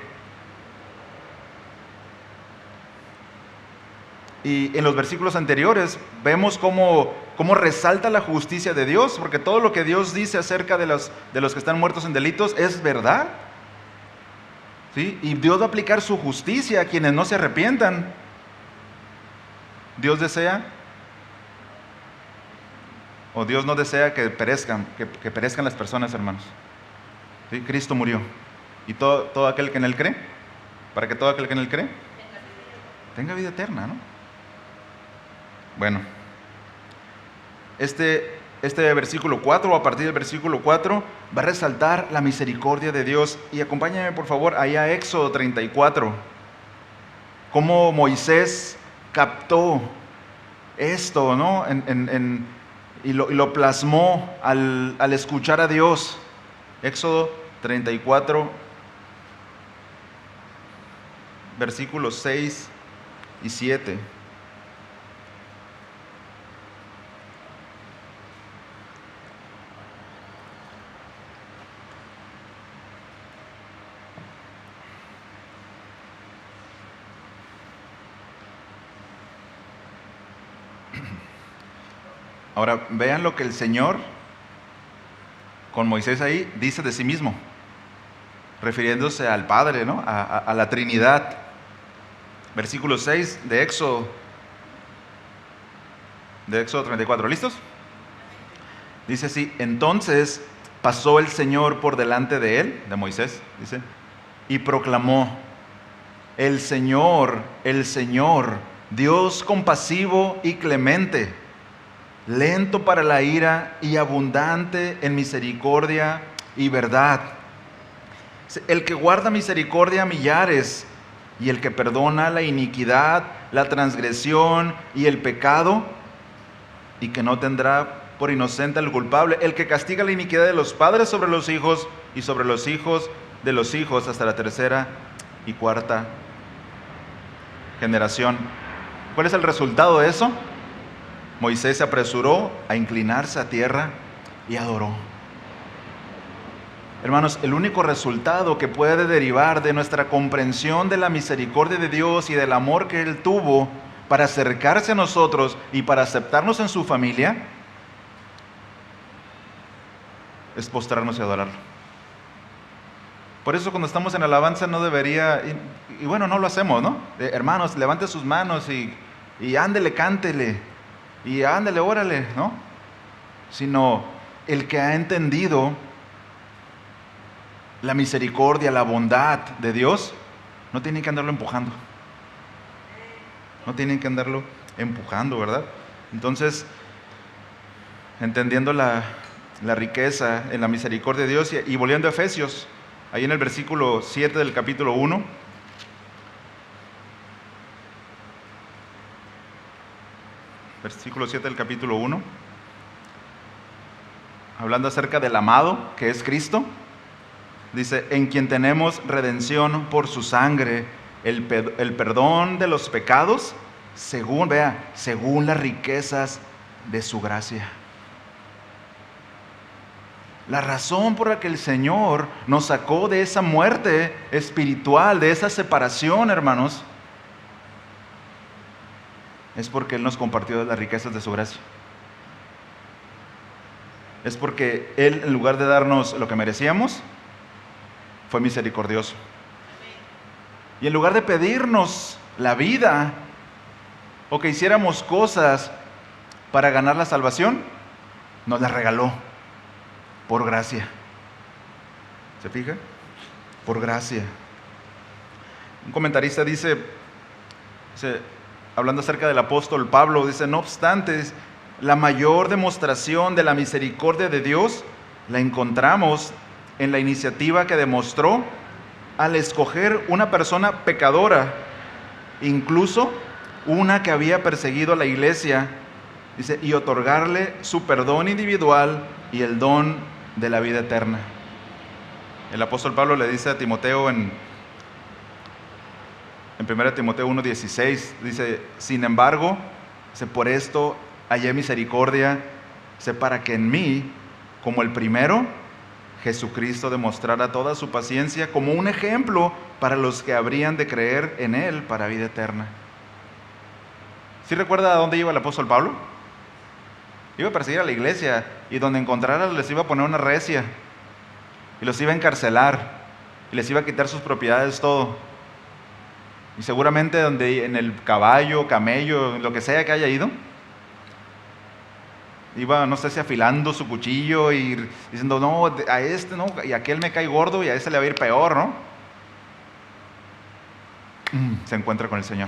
Y en los versículos anteriores vemos cómo resalta la justicia de Dios, porque todo lo que Dios dice acerca de los que están muertos en delitos es verdad. ¿Sí? Y Dios va a aplicar su justicia a quienes no se arrepientan. Dios desea, o Dios no desea que perezcan las personas, hermanos. ¿Sí? Cristo murió. Y todo aquel que en Él cree, para que todo aquel que en Él cree tenga vida eterna, ¿no? Bueno, este versículo 4, o a partir del versículo 4, va a resaltar la misericordia de Dios. Y acompáñame por favor allá a Éxodo 34. Cómo Moisés captó esto, ¿no? Y lo plasmó al escuchar a Dios. Éxodo 34, versículos 6 y 7. Ahora, vean lo que el Señor, con Moisés ahí, dice de sí mismo, refiriéndose al Padre, ¿no? A la Trinidad. Versículo 6 de Éxodo 34. ¿Listos? Dice así, entonces pasó el Señor por delante de él, de Moisés, dice, y proclamó, el Señor, Dios compasivo y clemente, lento para la ira y abundante en misericordia y verdad. El que guarda misericordia a millares y el que perdona la iniquidad, la transgresión y el pecado, y que no tendrá por inocente al culpable, el que castiga la iniquidad de los padres sobre los hijos y sobre los hijos de los hijos hasta la tercera y cuarta generación. ¿Cuál es el resultado de eso? Moisés se apresuró a inclinarse a tierra y adoró. Hermanos, el único resultado que puede derivar de nuestra comprensión de la misericordia de Dios y del amor que Él tuvo para acercarse a nosotros y para aceptarnos en su familia, es postrarnos y adorarlo. Por eso cuando estamos en alabanza no debería, y bueno, no lo hacemos, ¿no? Hermanos, levante sus manos y ándele, cántele, y ándele, órale, ¿no? Sino el que ha entendido la misericordia, la bondad de Dios, no tiene que andarlo empujando. No tienen que andarlo empujando, ¿verdad? Entonces, entendiendo la riqueza en la misericordia de Dios y volviendo a Efesios, ahí en el versículo 7 del capítulo 1, versículo 7 del capítulo 1, hablando acerca del amado que es Cristo, dice, en quien tenemos redención por su sangre, el perdón de los pecados, según las riquezas de su gracia. La razón por la que el Señor nos sacó de esa muerte espiritual, de esa separación, hermanos, es porque Él nos compartió las riquezas de su gracia. Es porque Él, en lugar de darnos lo que merecíamos, fue misericordioso. Y en lugar de pedirnos la vida o que hiciéramos cosas para ganar la salvación, nos la regaló por gracia. ¿Se fija? Por gracia. Un comentarista dice, hablando acerca del apóstol Pablo, dice, no obstante, la mayor demostración de la misericordia de Dios la encontramos en la iniciativa que demostró al escoger una persona pecadora, incluso una que había perseguido a la iglesia, dice, y otorgarle su perdón individual y el don de la vida eterna. El apóstol Pablo le dice a Timoteo en 1 Timoteo 1:16, dice, sin embargo, por esto hallé misericordia, para que en mí, como el primero, Jesucristo demostrara toda su paciencia como un ejemplo para los que habrían de creer en Él para vida eterna. ¿Sí recuerda a dónde iba el apóstol Pablo? Iba a perseguir a la iglesia y donde encontrara les iba a poner una recia y los iba a encarcelar y les iba a quitar sus propiedades, todo. Y seguramente donde en el caballo, camello, lo que sea que haya ido, iba, no sé si afilando su cuchillo y diciendo, no, a este no, y a aquel me cae gordo y a ese le va a ir peor, ¿no? Se encuentra con el Señor.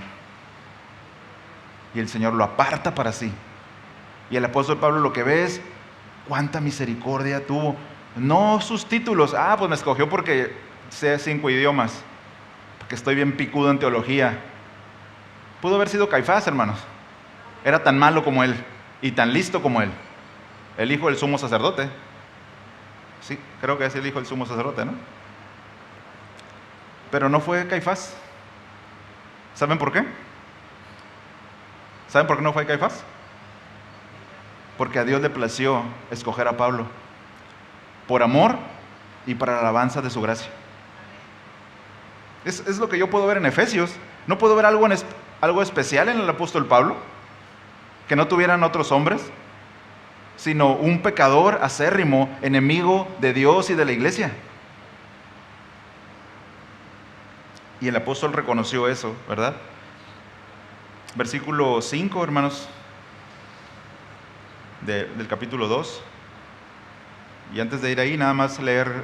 Y el Señor lo aparta para sí. Y el apóstol Pablo lo que ve es cuánta misericordia tuvo. No sus títulos, pues me escogió porque sé 5 idiomas, porque estoy bien picudo en teología. Pudo haber sido Caifás, hermanos. Era tan malo como él y tan listo como él. El hijo del sumo sacerdote. Sí, creo que es el hijo del sumo sacerdote, ¿no? Pero no fue Caifás. ¿Saben por qué? ¿Saben por qué no fue Caifás? Porque a Dios le plació escoger a Pablo por amor y para la alabanza de su gracia. Es lo que yo puedo ver en Efesios. No puedo ver algo especial en el apóstol Pablo que no tuvieran otros hombres, sino un pecador acérrimo, enemigo de Dios y de la iglesia. Y el apóstol reconoció eso, ¿verdad? Versículo 5, hermanos, del capítulo 2. Y antes de ir ahí, nada más leer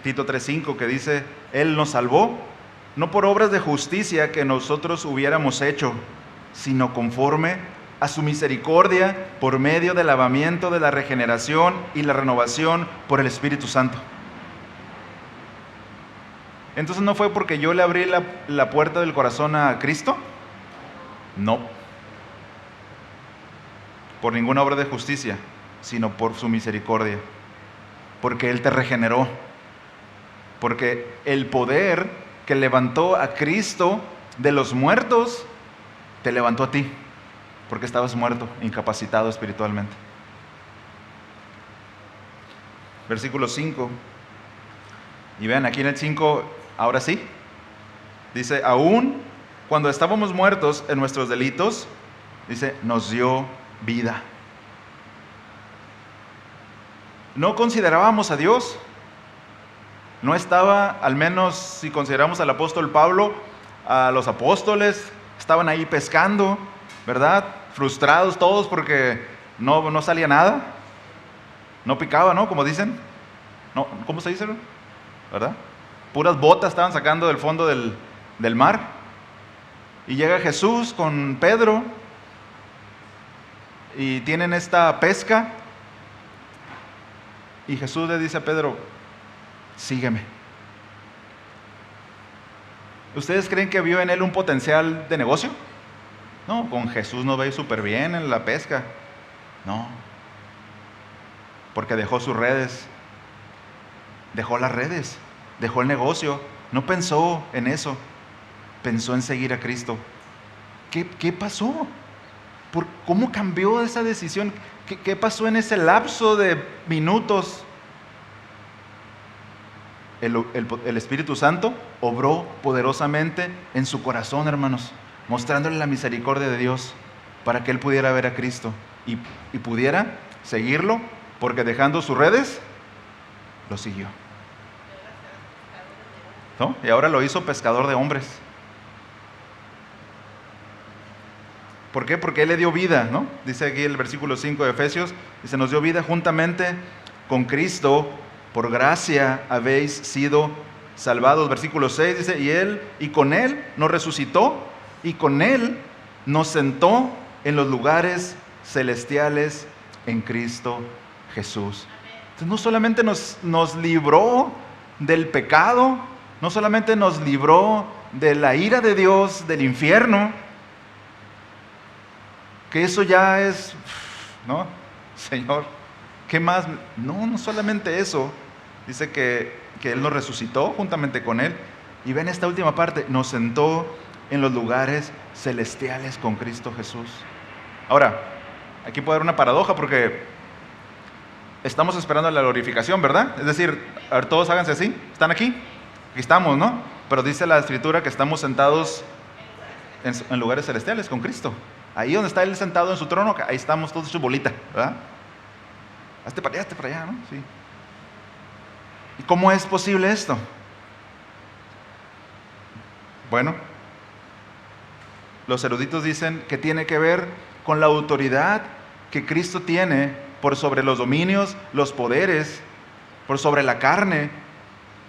Tito 3:5, que dice, Él nos salvó, no por obras de justicia que nosotros hubiéramos hecho, sino conforme a su misericordia, por medio del lavamiento de la regeneración y la renovación por el Espíritu Santo. Entonces, ¿no fue porque yo le abrí la puerta del corazón a Cristo? No. Por ninguna obra de justicia, sino por su misericordia. Porque Él te regeneró. Porque el poder que levantó a Cristo de los muertos, te levantó a ti. Porque estabas muerto, incapacitado espiritualmente. Versículo 5. Y vean, aquí en el 5, ahora sí, dice, aún cuando estábamos muertos en nuestros delitos, dice, nos dio vida. No considerábamos a Dios. No estaba, al menos si consideramos al apóstol Pablo, a los apóstoles, estaban ahí pescando, ¿verdad? Frustrados todos porque no salía nada. No picaba, ¿no? Como dicen. No, ¿cómo se dice? ¿Verdad? Puras botas estaban sacando del fondo del mar. Y llega Jesús con Pedro y tienen esta pesca. Y Jesús le dice a Pedro, sígueme. ¿Ustedes creen que vio en él un potencial de negocio? No, con Jesús nos va a ir súper bien en la pesca. No, porque dejó sus redes, dejó las redes, dejó el negocio. No pensó en eso, pensó en seguir a Cristo. ¿Qué pasó? ¿Cómo cambió esa decisión? ¿Qué pasó en ese lapso de minutos? El Espíritu Santo obró poderosamente en su corazón, hermanos, mostrándole la misericordia de Dios para que él pudiera ver a Cristo y pudiera seguirlo, porque dejando sus redes, lo siguió. ¿No? Y ahora lo hizo pescador de hombres. ¿Por qué? Porque él le dio vida, ¿no? Dice aquí el versículo 5 de Efesios, dice, nos dio vida juntamente con Cristo, por gracia habéis sido salvados. Versículo 6 dice, y con él nos resucitó, y con él nos sentó en los lugares celestiales en Cristo Jesús. Entonces no solamente nos libró del pecado, no solamente nos libró de la ira de Dios, del infierno, que eso ya es, ¿no? Señor, ¿qué más? No solamente eso. Dice que Él nos resucitó juntamente con Él. Y ven esta última parte, nos sentó en los lugares celestiales con Cristo Jesús. Ahora, aquí puede haber una paradoja porque estamos esperando la glorificación, ¿verdad? Es decir, a ver, todos háganse así. ¿Están aquí? Aquí estamos, ¿no? Pero dice la Escritura que estamos sentados en lugares celestiales con Cristo. Ahí donde está Él sentado en su trono, ahí estamos todos hechos bolita, ¿verdad? Hazte para allá, ¿no? Sí. ¿Y cómo es posible esto? Bueno, los eruditos dicen que tiene que ver con la autoridad que Cristo tiene por sobre los dominios, los poderes, por sobre la carne,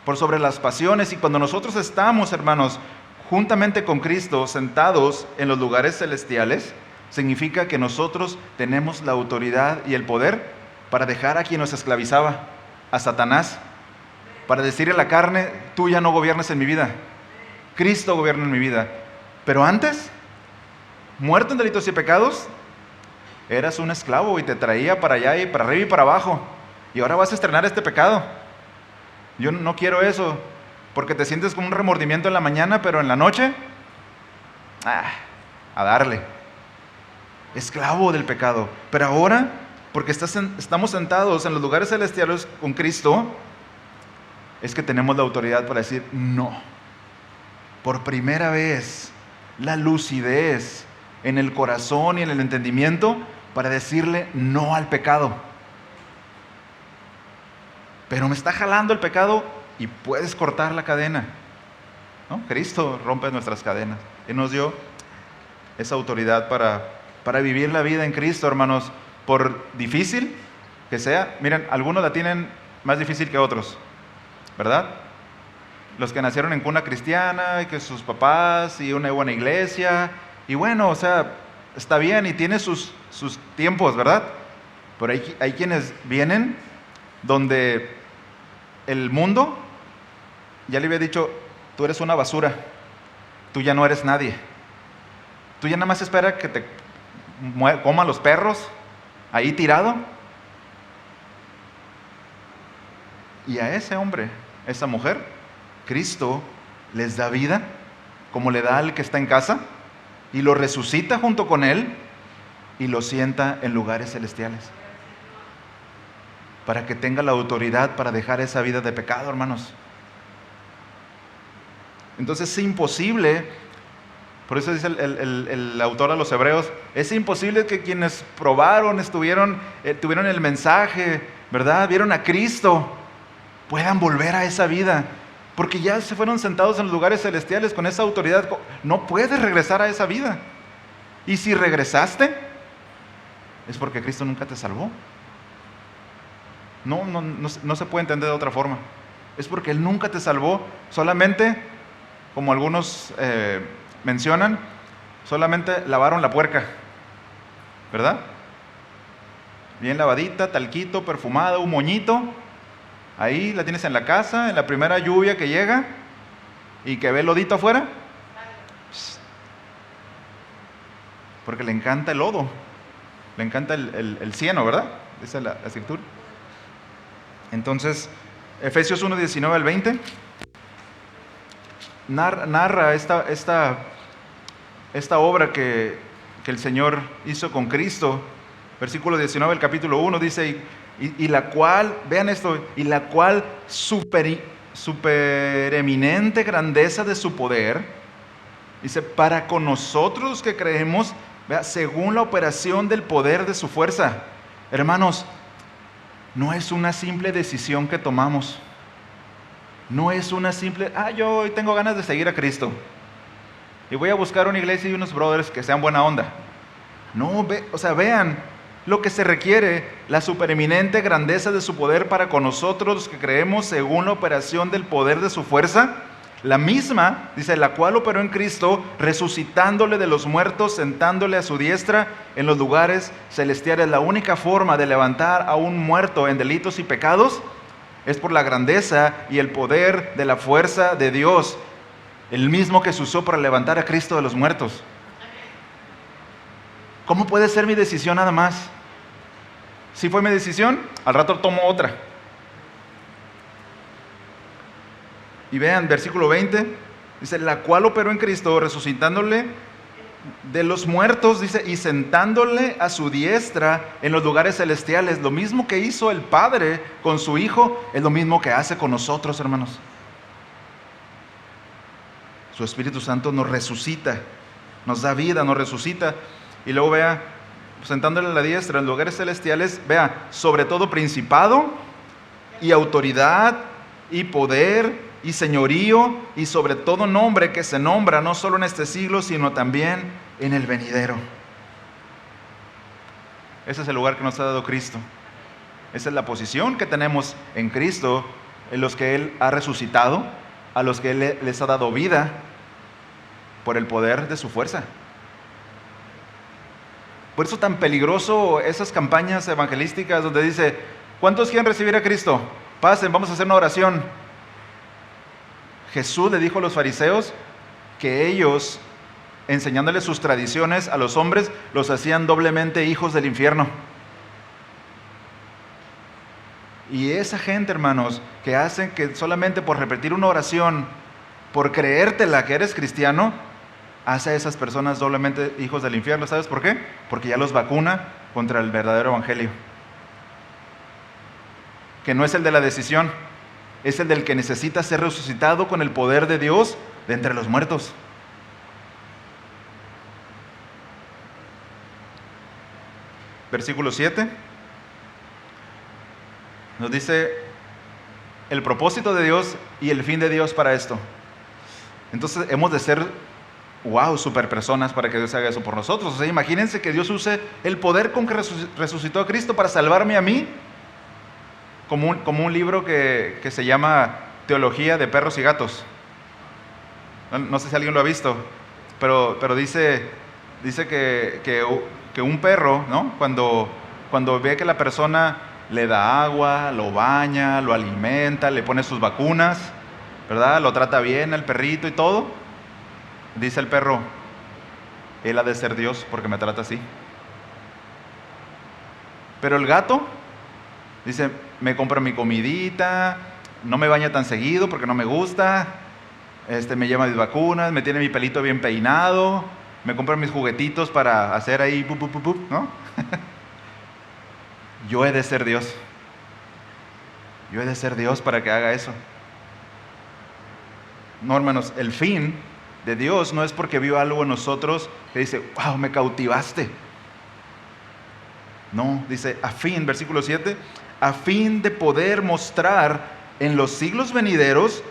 por sobre las pasiones. Y cuando nosotros estamos, hermanos, juntamente con Cristo, sentados en los lugares celestiales, significa que nosotros tenemos la autoridad y el poder para dejar a quien nos esclavizaba, a Satanás, para decirle a la carne, tú ya no gobiernas en mi vida, Cristo gobierna en mi vida. Pero antes, muerto en delitos y pecados, eras un esclavo y te traía para allá y para arriba y para abajo. Y ahora vas a estrenar este pecado. Yo no quiero eso, porque te sientes como un remordimiento en la mañana, pero en la noche, a darle. Esclavo del pecado. Pero ahora, porque estamos sentados en los lugares celestiales con Cristo, es que tenemos la autoridad para decir no. Por primera vez, la lucidez en el corazón y en el entendimiento para decirle no al pecado. Pero me está jalando el pecado y puedes cortar la cadena, ¿no? Cristo rompe nuestras cadenas y nos dio esa autoridad para vivir la vida en Cristo, hermanos, por difícil que sea. Miren, algunos la tienen más difícil que otros, ¿verdad? Los que nacieron en cuna cristiana y que sus papás y una buena iglesia, y bueno, o sea, está bien y tiene sus tiempos, ¿verdad? Pero hay quienes vienen donde el mundo ya le había dicho, tú eres una basura, tú ya no eres nadie, tú ya nada más espera que te coman los perros ahí tirado. Y a ese hombre, esa mujer, Cristo les da vida, como le da al que está en casa, y lo resucita junto con él y lo sienta en lugares celestiales, para que tenga la autoridad para dejar esa vida de pecado, hermanos. Entonces es imposible Por eso dice el autor a los Hebreos, es imposible que quienes probaron, tuvieron el mensaje, ¿verdad? Vieron a Cristo, puedan volver a esa vida. Porque ya se fueron sentados en los lugares celestiales con esa autoridad. No puedes regresar a esa vida. Y si regresaste, es porque Cristo nunca te salvó. No se puede entender de otra forma. Es porque Él nunca te salvó. Solamente, como algunos mencionan, solamente lavaron la puerca, ¿verdad? Bien lavadita, talquito, perfumada, un moñito. Ahí la tienes en la casa, en la primera lluvia que llega y que ve el lodito afuera. Porque le encanta el lodo, le encanta el cieno, ¿verdad? Esa es la escritura. Entonces, Efesios 1, 19 al 20 narra esta obra que el Señor hizo con Cristo. Versículo 19 del capítulo 1 dice, y la cual, vean esto, y la cual supereminente grandeza de su poder, dice, para con nosotros que creemos, vea, según la operación del poder de su fuerza. Hermanos, no es una simple decisión que tomamos. No es una simple, yo hoy tengo ganas de seguir a Cristo y voy a buscar una iglesia y unos brothers que sean buena onda. No, vean lo que se requiere, la supereminente grandeza de su poder para con nosotros que creemos según la operación del poder de su fuerza, la misma, dice, la cual operó en Cristo, resucitándole de los muertos, sentándole a su diestra en los lugares celestiales. La única forma de levantar a un muerto en delitos y pecados es por la grandeza y el poder de la fuerza de Dios, el mismo que se usó para levantar a Cristo de los muertos. ¿Cómo puede ser mi decisión nada más? Si fue mi decisión, al rato tomo otra. Y vean, versículo 20, dice, la cual operó en Cristo, resucitándole de los muertos, dice, y sentándole a su diestra en los lugares celestiales. Lo mismo que hizo el Padre con su Hijo, es lo mismo que hace con nosotros, hermanos. Su Espíritu Santo nos resucita, nos da vida, nos resucita. Y luego vea, sentándole a la diestra en lugares celestiales, vea, sobre todo principado y autoridad y poder y señorío y sobre todo nombre que se nombra no solo en este siglo, sino también en el venidero. Ese es el lugar que nos ha dado Cristo. Esa es la posición que tenemos en Cristo, en los que Él ha resucitado, a los que Él les ha dado vida por el poder de su fuerza. Por eso tan peligroso esas campañas evangelísticas donde dice, ¿cuántos quieren recibir a Cristo? Pasen, vamos a hacer una oración. Jesús le dijo a los fariseos que ellos, enseñándoles sus tradiciones a los hombres, los hacían doblemente hijos del infierno. Y esa gente, hermanos, que hacen que solamente por repetir una oración, por creértela que eres cristiano, hace a esas personas doblemente hijos del infierno. ¿Sabes por qué? Porque ya los vacuna contra el verdadero evangelio. Que no es el de la decisión, es el del que necesita ser resucitado con el poder de Dios de entre los muertos. Versículo 7 nos dice el propósito de Dios y el fin de Dios para esto. Entonces hemos de ser super personas para que Dios haga eso por nosotros. O sea, imagínense que Dios use el poder con que resucitó a Cristo para salvarme a mí, como un libro que se llama Teología de Perros y Gatos. No sé si alguien lo ha visto, pero dice que un perro, ¿no? Cuando ve que la persona le da agua, lo baña, lo alimenta, le pone sus vacunas, ¿verdad? Lo trata bien al perrito y todo. Dice el perro, él ha de ser Dios porque me trata así. Pero el gato dice, me compra mi comidita, no me baña tan seguido porque no me gusta, me lleva mis vacunas, me tiene mi pelito bien peinado, me compra mis juguetitos para hacer ahí, ¿no? Yo he de ser Dios. Yo he de ser Dios para que haga eso. No, hermanos, el fin de Dios no es porque vio algo en nosotros que dice, wow, me cautivaste. No, dice, a fin, versículo 7, a fin de poder mostrar en los siglos venideros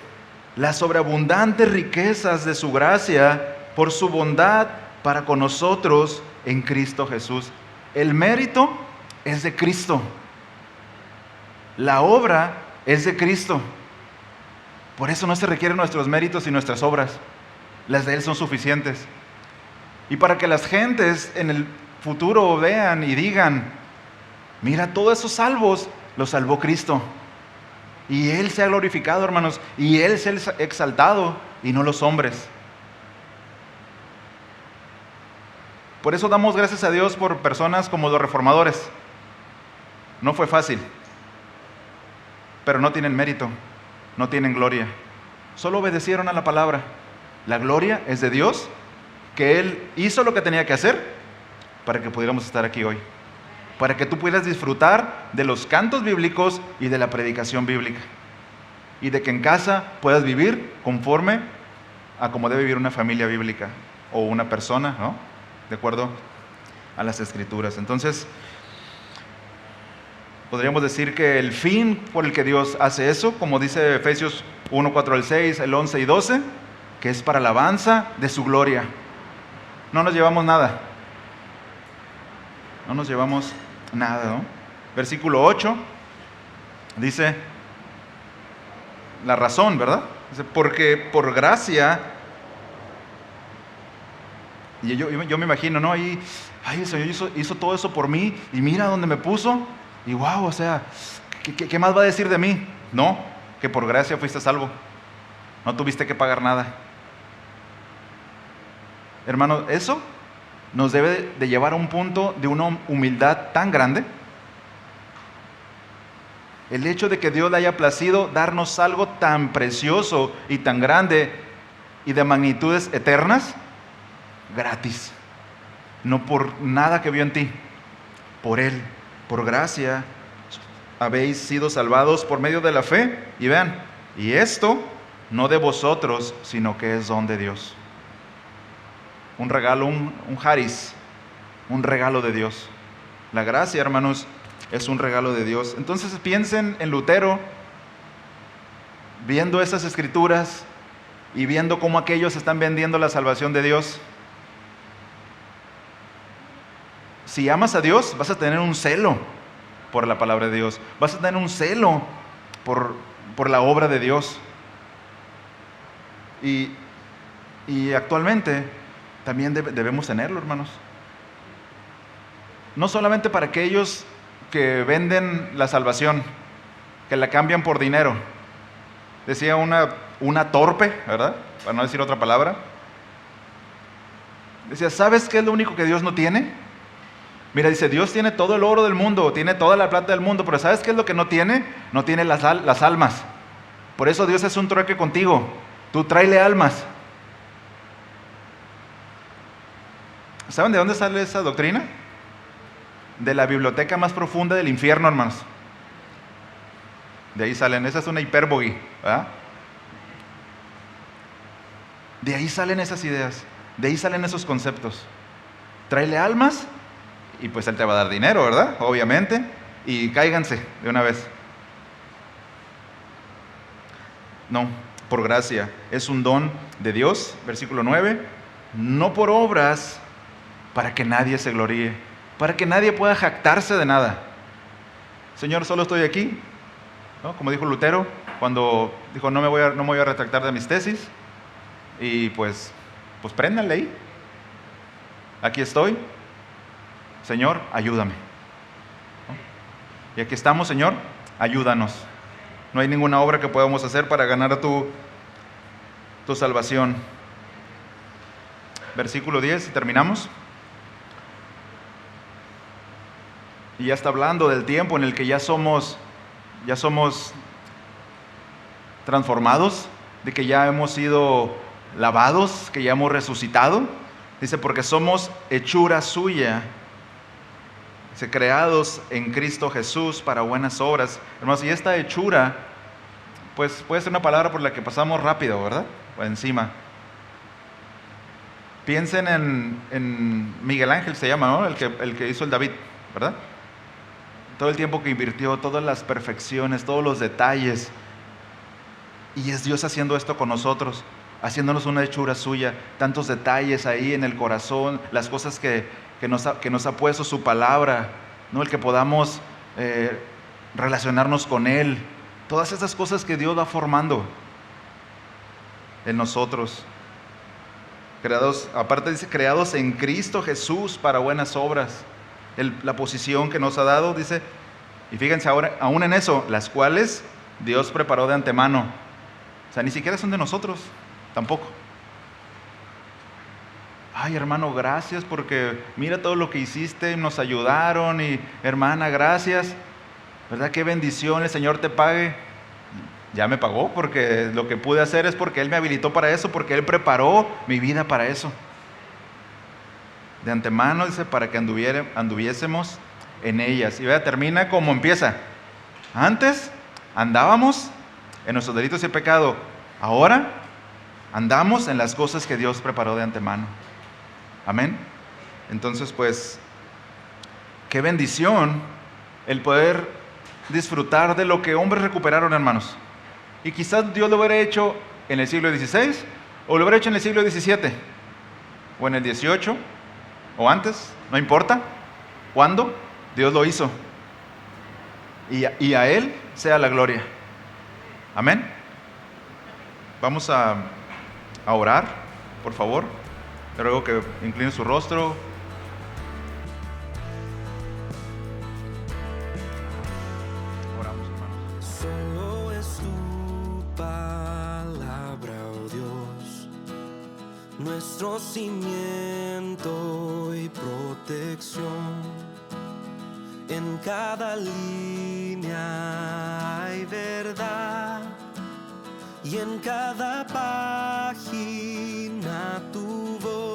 las sobreabundantes riquezas de su gracia por su bondad para con nosotros en Cristo Jesús. El mérito es de Cristo. La obra es de Cristo. Por eso no se requieren nuestros méritos y nuestras obras. Las de Él son suficientes. Y para que las gentes en el futuro vean y digan, mira, todos esos salvos los salvó Cristo. Y Él se ha glorificado, hermanos, y Él se ha exaltado, y no los hombres. Por eso damos gracias a Dios por personas como los reformadores. No fue fácil, pero no tienen mérito, no tienen gloria. Solo obedecieron a la palabra. La gloria es de Dios, que Él hizo lo que tenía que hacer para que pudiéramos estar aquí hoy. Para que tú puedas disfrutar de los cantos bíblicos y de la predicación bíblica. Y de que en casa puedas vivir conforme a como debe vivir una familia bíblica o una persona, ¿no? De acuerdo a las Escrituras. Entonces, podríamos decir que el fin por el que Dios hace eso, como dice Efesios 1, 4 al 6, el 11 y 12, que es para alabanza de su gloria. No nos llevamos nada. No nos llevamos nada, ¿no? Versículo 8 dice la razón, ¿verdad? Dice, porque por gracia, y yo me imagino, ¿no? Ahí, ay, el Señor hizo todo eso por mí, y mira dónde me puso, y wow, o sea, ¿qué más va a decir de mí? No, que por gracia fuiste salvo, no tuviste que pagar nada. Hermano, eso nos debe de llevar a un punto de una humildad tan grande. El hecho de que Dios le haya placido darnos algo tan precioso y tan grande y de magnitudes eternas, gratis. No por nada que vio en ti, por Él, por gracia, habéis sido salvados por medio de la fe. Y vean, y esto no de vosotros, sino que es don de Dios. Un regalo, un charis, un regalo de Dios. La gracia, hermanos, es un regalo de Dios. Entonces piensen en Lutero, viendo esas escrituras y viendo cómo aquellos están vendiendo la salvación de Dios. Si amas a Dios, vas a tener un celo por la palabra de Dios. Vas a tener un celo por la obra de Dios. Y actualmente también debemos tenerlo, hermanos. No solamente para aquellos que venden la salvación, que la cambian por dinero. Decía una torpe, ¿verdad? Para no decir otra palabra. Decía, ¿sabes qué es lo único que Dios no tiene? Mira, dice, Dios tiene todo el oro del mundo, tiene toda la plata del mundo, pero ¿sabes qué es lo que no tiene? No tiene las almas. Por eso Dios es un trueque contigo. Tú tráele almas. ¿Saben de dónde sale esa doctrina? De la biblioteca más profunda del infierno, hermanos. De ahí salen, esa es una hipérbole, ¿verdad? De ahí salen esas ideas, de ahí salen esos conceptos. Tráele almas y pues Él te va a dar dinero, ¿verdad? Obviamente, y cáiganse de una vez. No, por gracia, es un don de Dios, versículo 9, no por obras, para que nadie se gloríe, para que nadie pueda jactarse de nada. Señor, solo estoy aquí, ¿no? Como dijo Lutero, cuando dijo, no me voy a retractar de mis tesis, y pues préndanle ahí. Aquí estoy, Señor, ayúdame. ¿No? Y aquí estamos, Señor, ayúdanos. No hay ninguna obra que podamos hacer para ganar tu salvación. Versículo 10, y terminamos. Y ya está hablando del tiempo en el que ya somos transformados, de que ya hemos sido lavados, que ya hemos resucitado. Dice, porque somos hechura suya, dice, creados en Cristo Jesús para buenas obras. Hermanos, y esta hechura, pues puede ser una palabra por la que pasamos rápido, ¿verdad? O encima. Piensen en Miguel Ángel, se llama, ¿no? El que hizo el David, ¿verdad? Todo el tiempo que invirtió, todas las perfecciones, todos los detalles. Y es Dios haciendo esto con nosotros, haciéndonos una hechura suya, tantos detalles ahí en el corazón, las cosas que nos ha puesto su palabra, ¿no? El que podamos relacionarnos con Él, todas esas cosas que Dios va formando en nosotros. Creados, aparte dice, creados en Cristo Jesús para buenas obras. La posición que nos ha dado, dice, y fíjense ahora, aún en eso, las cuales Dios preparó de antemano. O sea, ni siquiera son de nosotros, tampoco. Ay, hermano, gracias porque mira todo lo que hiciste, nos ayudaron y hermana, gracias. ¿Verdad? Qué bendición, el Señor te pague. Ya me pagó porque lo que pude hacer es porque Él me habilitó para eso, porque Él preparó mi vida para eso. De antemano, dice, para que anduviésemos en ellas. Y vea, termina como empieza. Antes andábamos en nuestros delitos y pecado. Ahora andamos en las cosas que Dios preparó de antemano. Amén. Entonces, pues, qué bendición el poder disfrutar de lo que hombres recuperaron, hermanos. Y quizás Dios lo hubiera hecho en el siglo XVI, o lo hubiera hecho en el siglo XVII, o en el XVIII, o antes, no importa. ¿Cuándo? Dios lo hizo. Y a Él sea la gloria. Amén. Vamos a orar, por favor. Le ruego que incline su rostro. Oramos, hermanos. Solo es tu palabra, oh Dios, nuestro cimiento y protección. En cada línea hay verdad y en cada página tu voz.